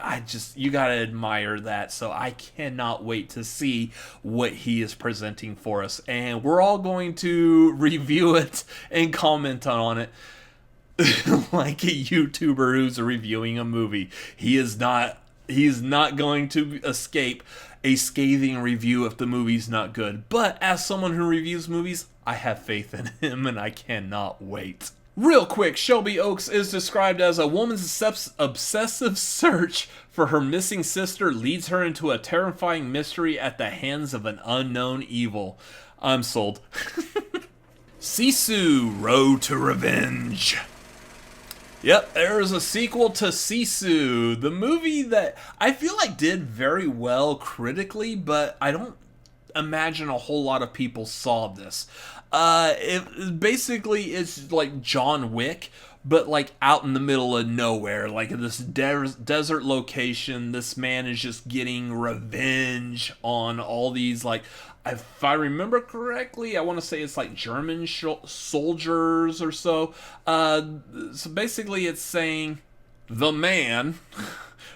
You gotta admire that. So I cannot wait to see what he is presenting for us. And we're all going to review it and comment on it like a YouTuber who's reviewing a movie. He's not going to escape a scathing review if the movie's not good. But as someone who reviews movies, I have faith in him and I cannot wait. Real quick, Shelby Oaks is described as a woman's obsessive search for her missing sister leads her into a terrifying mystery at the hands of an unknown evil. I'm sold. Sisu, Road to Revenge. Yep, there's a sequel to Sisu, the movie that I feel like did very well critically, but I don't imagine a whole lot of people saw this. It basically is like John Wick, but like out in the middle of nowhere, like in this desert location. This man is just getting revenge on all these, like, if I remember correctly, I want to say it's like German soldiers or so. So basically it's saying the man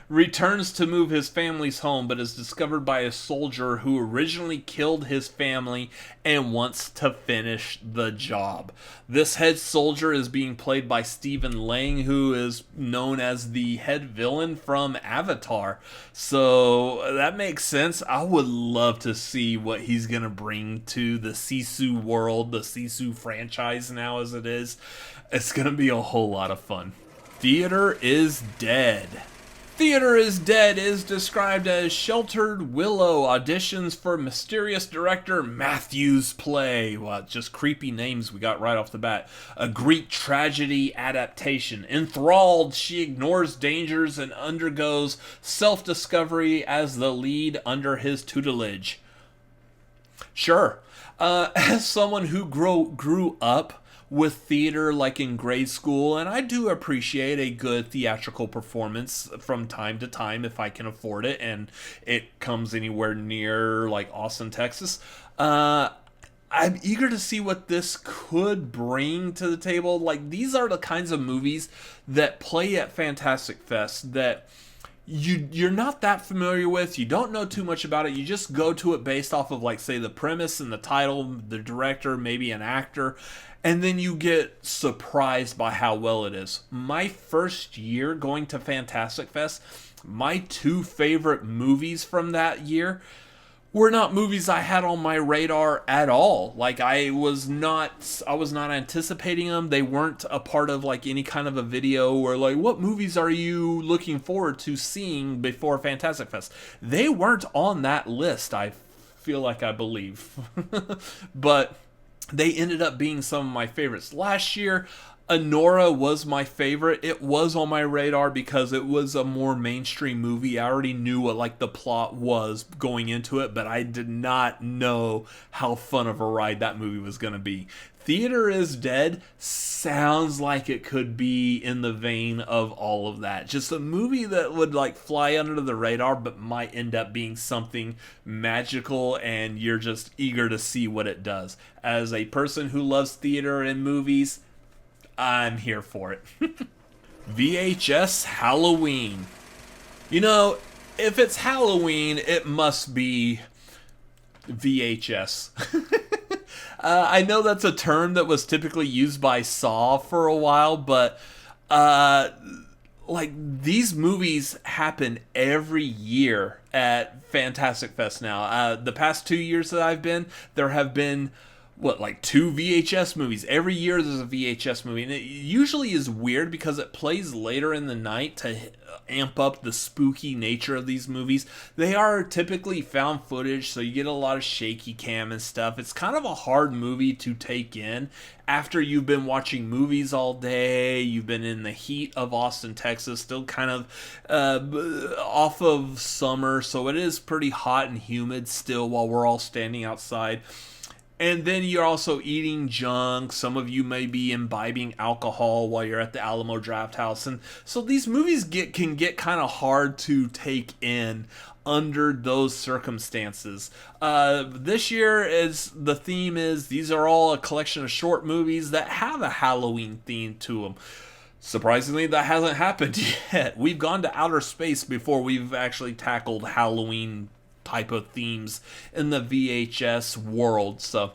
returns to move his family's home, but is discovered by a soldier who originally killed his family and wants to finish the job. This head soldier is being played by Stephen Lang, who is known as the head villain from Avatar. So that makes sense. I would love to see what he's going to bring to the Sisu world, the Sisu franchise now as it is. It's going to be a whole lot of fun. Theater is Dead. Theater is Dead is described as Sheltered Willow auditions for mysterious director Matthew's play. Well, just creepy names we got right off the bat. A Greek tragedy adaptation. Enthralled, she ignores dangers and undergoes self-discovery as the lead under his tutelage. Sure. As someone who grew up with theater like in grade school, and I do appreciate a good theatrical performance from time to time if I can afford it and it comes anywhere near like Austin, Texas. I'm eager to see what this could bring to the table. Like, these are the kinds of movies that play at Fantastic Fest that you're not that familiar with, you don't know too much about it, you just go to it based off of, like, say, the premise and the title, the director, maybe an actor, and then you get surprised by how well it is. My first year going to Fantastic Fest, my two favorite movies from that year were not movies I had on my radar at all. Like, I was not anticipating them. They weren't a part of like any kind of a video or like, what movies are you looking forward to seeing before Fantastic Fest? They weren't on that list, I feel like I believe. But they ended up being some of my favorites. Last year, Anora was my favorite. It was on my radar because it was a more mainstream movie. I already knew what like the plot was going into it, but I did not know how fun of a ride that movie was going to be. Theater is Dead sounds like it could be in the vein of all of that. Just a movie that would like fly under the radar, but might end up being something magical, and you're just eager to see what it does. As a person who loves theater and movies, I'm here for it. VHS Halloween. You know, if it's Halloween, it must be VHS. I know that's a term that was typically used by Saw for a while, but like, these movies happen every year at Fantastic Fest now. The past 2 years that I've been, there have been like 2 VHS movies. Every year there's a VHS movie, and it usually is weird because it plays later in the night to amp up the spooky nature of these movies. They are typically found footage, so you get a lot of shaky cam and stuff. It's kind of a hard movie to take in after you've been watching movies all day. You've been in the heat of Austin, Texas, still kind of off of summer, so it is pretty hot and humid still while we're all standing outside. And then you're also eating junk. Some of you may be imbibing alcohol while you're at the Alamo Drafthouse. And so these movies can get kind of hard to take in under those circumstances. This year, the theme is these are all a collection of short movies that have a Halloween theme to them. Surprisingly, that hasn't happened yet. We've gone to outer space before we've actually tackled Halloween type of themes in the VHS world. So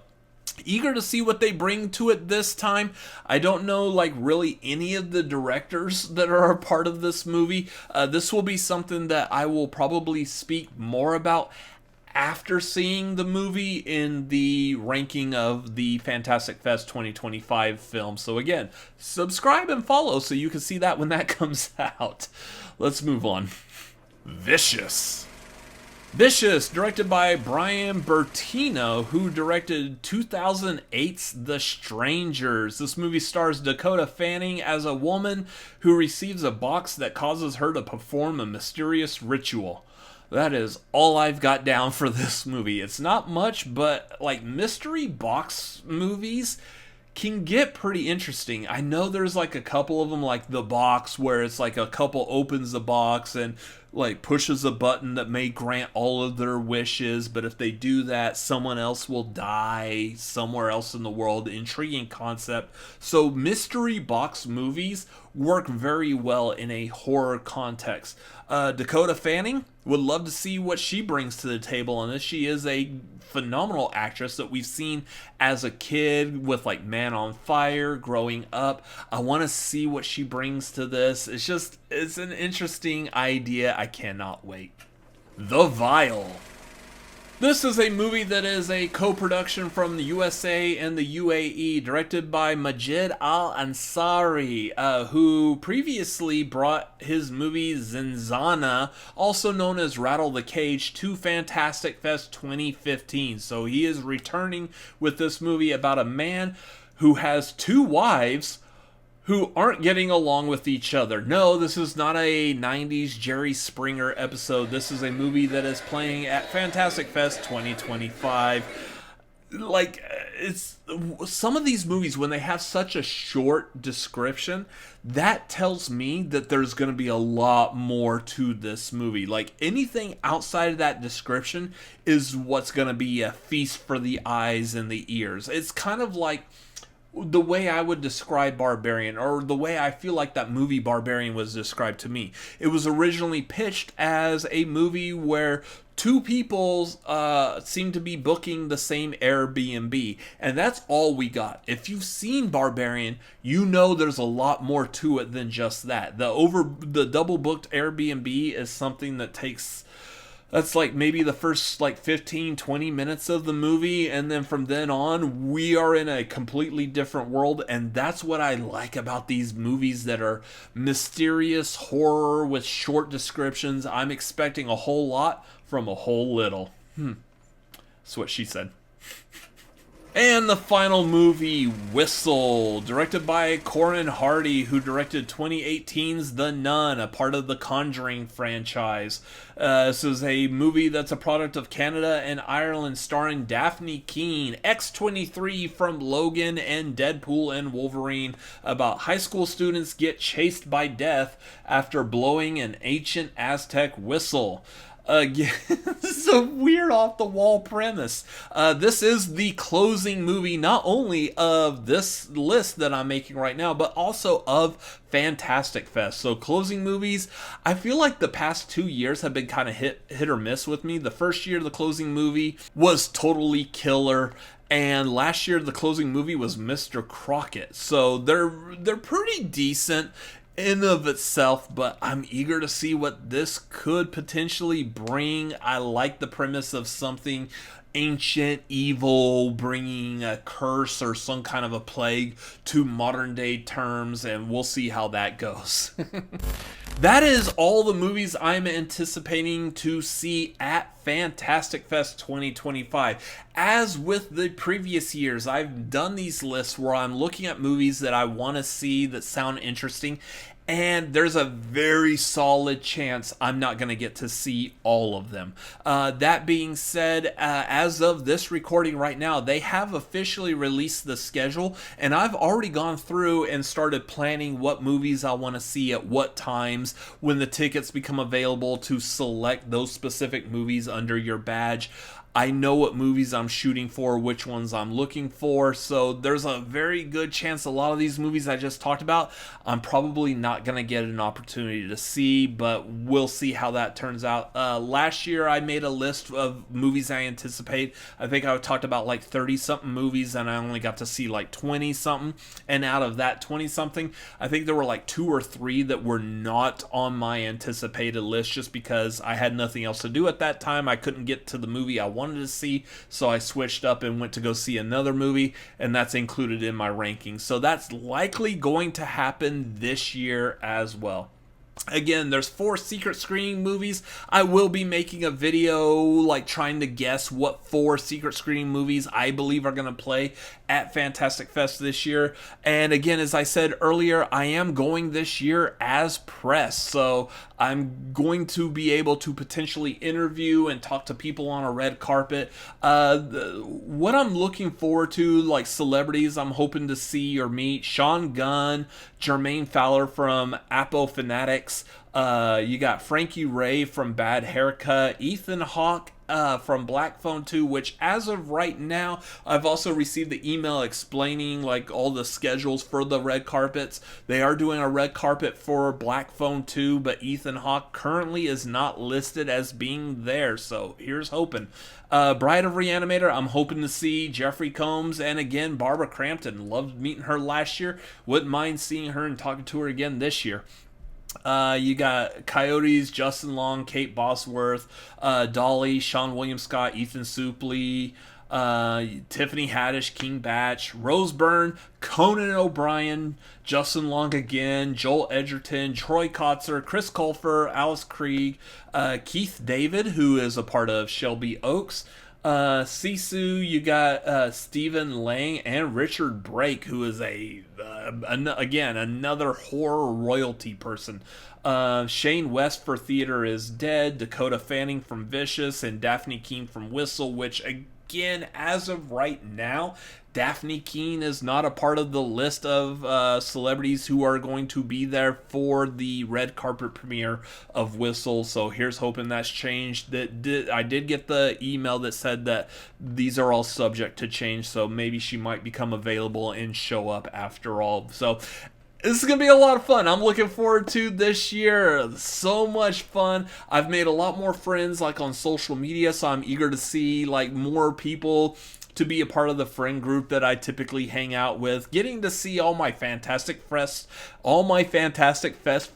eager to see what they bring to it this time. I don't know like really any of the directors that are a part of this movie. This will be something that I will probably speak more about after seeing the movie in the ranking of the Fantastic Fest 2025 film. So again, subscribe and follow so you can see that when that comes out. Let's move on. Vicious, directed by Brian Bertino, who directed 2008's The Strangers. This movie stars Dakota Fanning as a woman who receives a box that causes her to perform a mysterious ritual. That is all I've got down for this movie. It's not much, but like mystery box movies can get pretty interesting. I know there's like a couple of them, like The Box, where it's like a couple opens the box and like pushes a button that may grant all of their wishes, but if they do that, someone else will die somewhere else in the world. Intriguing concept. So mystery box movies work very well in a horror context. Dakota Fanning, would love to see what she brings to the table on this. She is a phenomenal actress that we've seen as a kid with like Man on Fire, growing up. I want to see what she brings to this. It's an interesting idea. I cannot wait. The Vial. This is a movie that is a co-production from the USA and the UAE, directed by Majid Al-Ansari, who previously brought his movie Zinzana, also known as Rattle the Cage, to Fantastic Fest 2015. So he is returning with this movie about a man who has two wives who aren't getting along with each other. No, this is not a 90s Jerry Springer episode. This is a movie that is playing at Fantastic Fest 2025. Like, it's some of these movies, when they have such a short description, that tells me that there's going to be a lot more to this movie. Like, anything outside of that description is what's going to be a feast for the eyes and the ears. It's kind of like the way I would describe Barbarian, or the way I feel like that movie Barbarian was described to me. It was originally pitched as a movie where two people seem to be booking the same Airbnb, and that's all we got. If you've seen Barbarian, you know there's a lot more to it than just that. The double booked Airbnb is something that takes... That's like maybe the first like 15, 20 minutes of the movie, and then from then on, we are in a completely different world, and that's what I like about these movies that are mysterious horror with short descriptions. I'm expecting a whole lot from a whole little. That's what she said. And the final movie, Whistle, directed by Corin Hardy, who directed 2018's The Nun, a part of the Conjuring franchise. This is a movie that's a product of Canada and Ireland, starring Daphne Keane, X-23 from Logan and Deadpool and Wolverine, about high school students get chased by death after blowing an ancient Aztec whistle. Again, this is a weird off-the-wall premise. This is the closing movie not only of this list that I'm making right now, but also of Fantastic Fest. So closing movies, I feel like the past 2 years have been kind of hit or miss with me. The first year the closing movie was totally killer, and last year the closing movie was Mr. Crockett. So they're pretty decent in of itself, but I'm eager to see what this could potentially bring. I like the premise of something ancient, evil, bringing a curse or some kind of a plague to modern day terms, and we'll see how that goes. That is all the movies I'm anticipating to see at Fantastic Fest 2025. As with the previous years, I've done these lists where I'm looking at movies that I want to see that sound interesting, and there's a very solid chance I'm not going to get to see all of them. That being said, as of this recording right now, they have officially released the schedule, and I've already gone through and started planning what movies I want to see at what times when the tickets become available to select those specific movies under your badge. I know what movies I'm shooting for, which ones I'm looking for, so there's a very good chance a lot of these movies I just talked about, I'm probably not going to get an opportunity to see, but we'll see how that turns out. Last year I made a list of movies I anticipate. I think I talked about like 30-something movies, and I only got to see like 20-something, and out of that 20-something, I think there were like 2 or 3 that were not on my anticipated list just because I had nothing else to do at that time. I couldn't get to the movie I wanted to see, so I switched up and went to go see another movie, and that's included in my rankings. So that's likely going to happen this year as well. Again, there's 4 secret screening movies. I will be making a video like trying to guess what 4 secret screening movies I believe are going to play at Fantastic Fest this year. And again, as I said earlier, I am going this year as press, so I'm going to be able to potentially interview and talk to people on a red carpet. What I'm looking forward to, like celebrities I'm hoping to see or meet: Sean Gunn, Jermaine Fowler from Apo Fanatics, you got Frankie Ray from Bad Haircut, Ethan Hawke from Black Phone 2, which as of right now, I've also received the email explaining like all the schedules for the red carpets. They are doing a red carpet for Black Phone 2, but Ethan Hawke currently is not listed as being there, so here's hoping. Bride of Reanimator, I'm hoping to see Jeffrey Combs, and again, Barbara Crampton. Loved meeting her last year. Wouldn't mind seeing her and talking to her again this year. You got Coyotes, Justin Long, Kate Bosworth, Dolly, Sean William Scott, Ethan Suplee, Tiffany Haddish, King Batch, Rose Byrne, Conan O'Brien, Justin Long again, Joel Edgerton, Troy Kotzer, Chris Colfer, Alice Krieg, Keith David, who is a part of Shelby Oaks, Sisu, you got Stephen Lang and Richard Brake, who is again another horror royalty person. Shane West for theater is dead. Dakota Fanning from Vicious and Daphne Keane from Whistle, which again, as of right now, Daphne Keane is not a part of the list of celebrities who are going to be there for the red carpet premiere of Whistle. So here's hoping that's changed. I did get the email that said that these are all subject to change, so maybe she might become available and show up after all. So this is going to be a lot of fun. I'm looking forward to this year. So much fun. I've made a lot more friends like on social media, so I'm eager to see like more people to be a part of the friend group that I typically hang out with, getting to see all my Fantastic Fest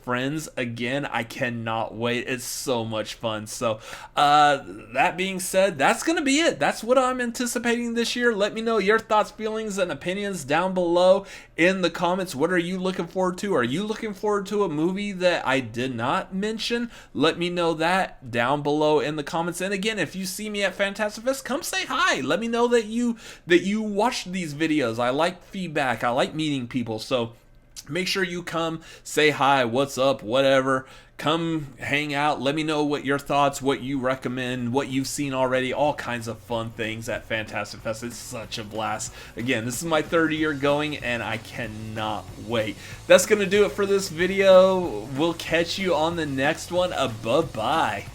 friends again. I cannot wait. It's so much fun. So that being said, that's gonna be it. That's what I'm anticipating this year. Let me know your thoughts, feelings, and opinions down below in the comments. What are you looking forward to? Are you looking forward to a movie that I did not mention? Let me know that down below in the comments. And again, if you see me at Fantastic Fest, come say hi. Let me know that you watched these videos. I like feedback. I like meeting people. So make sure you come say hi, what's up, whatever. Come hang out. Let me know what your thoughts, what you recommend, what you've seen already, all kinds of fun things at Fantastic Fest. It's such a blast. Again, this is my third year going and I cannot wait. That's going to do it for this video. We'll catch you on the next one. Bye-bye.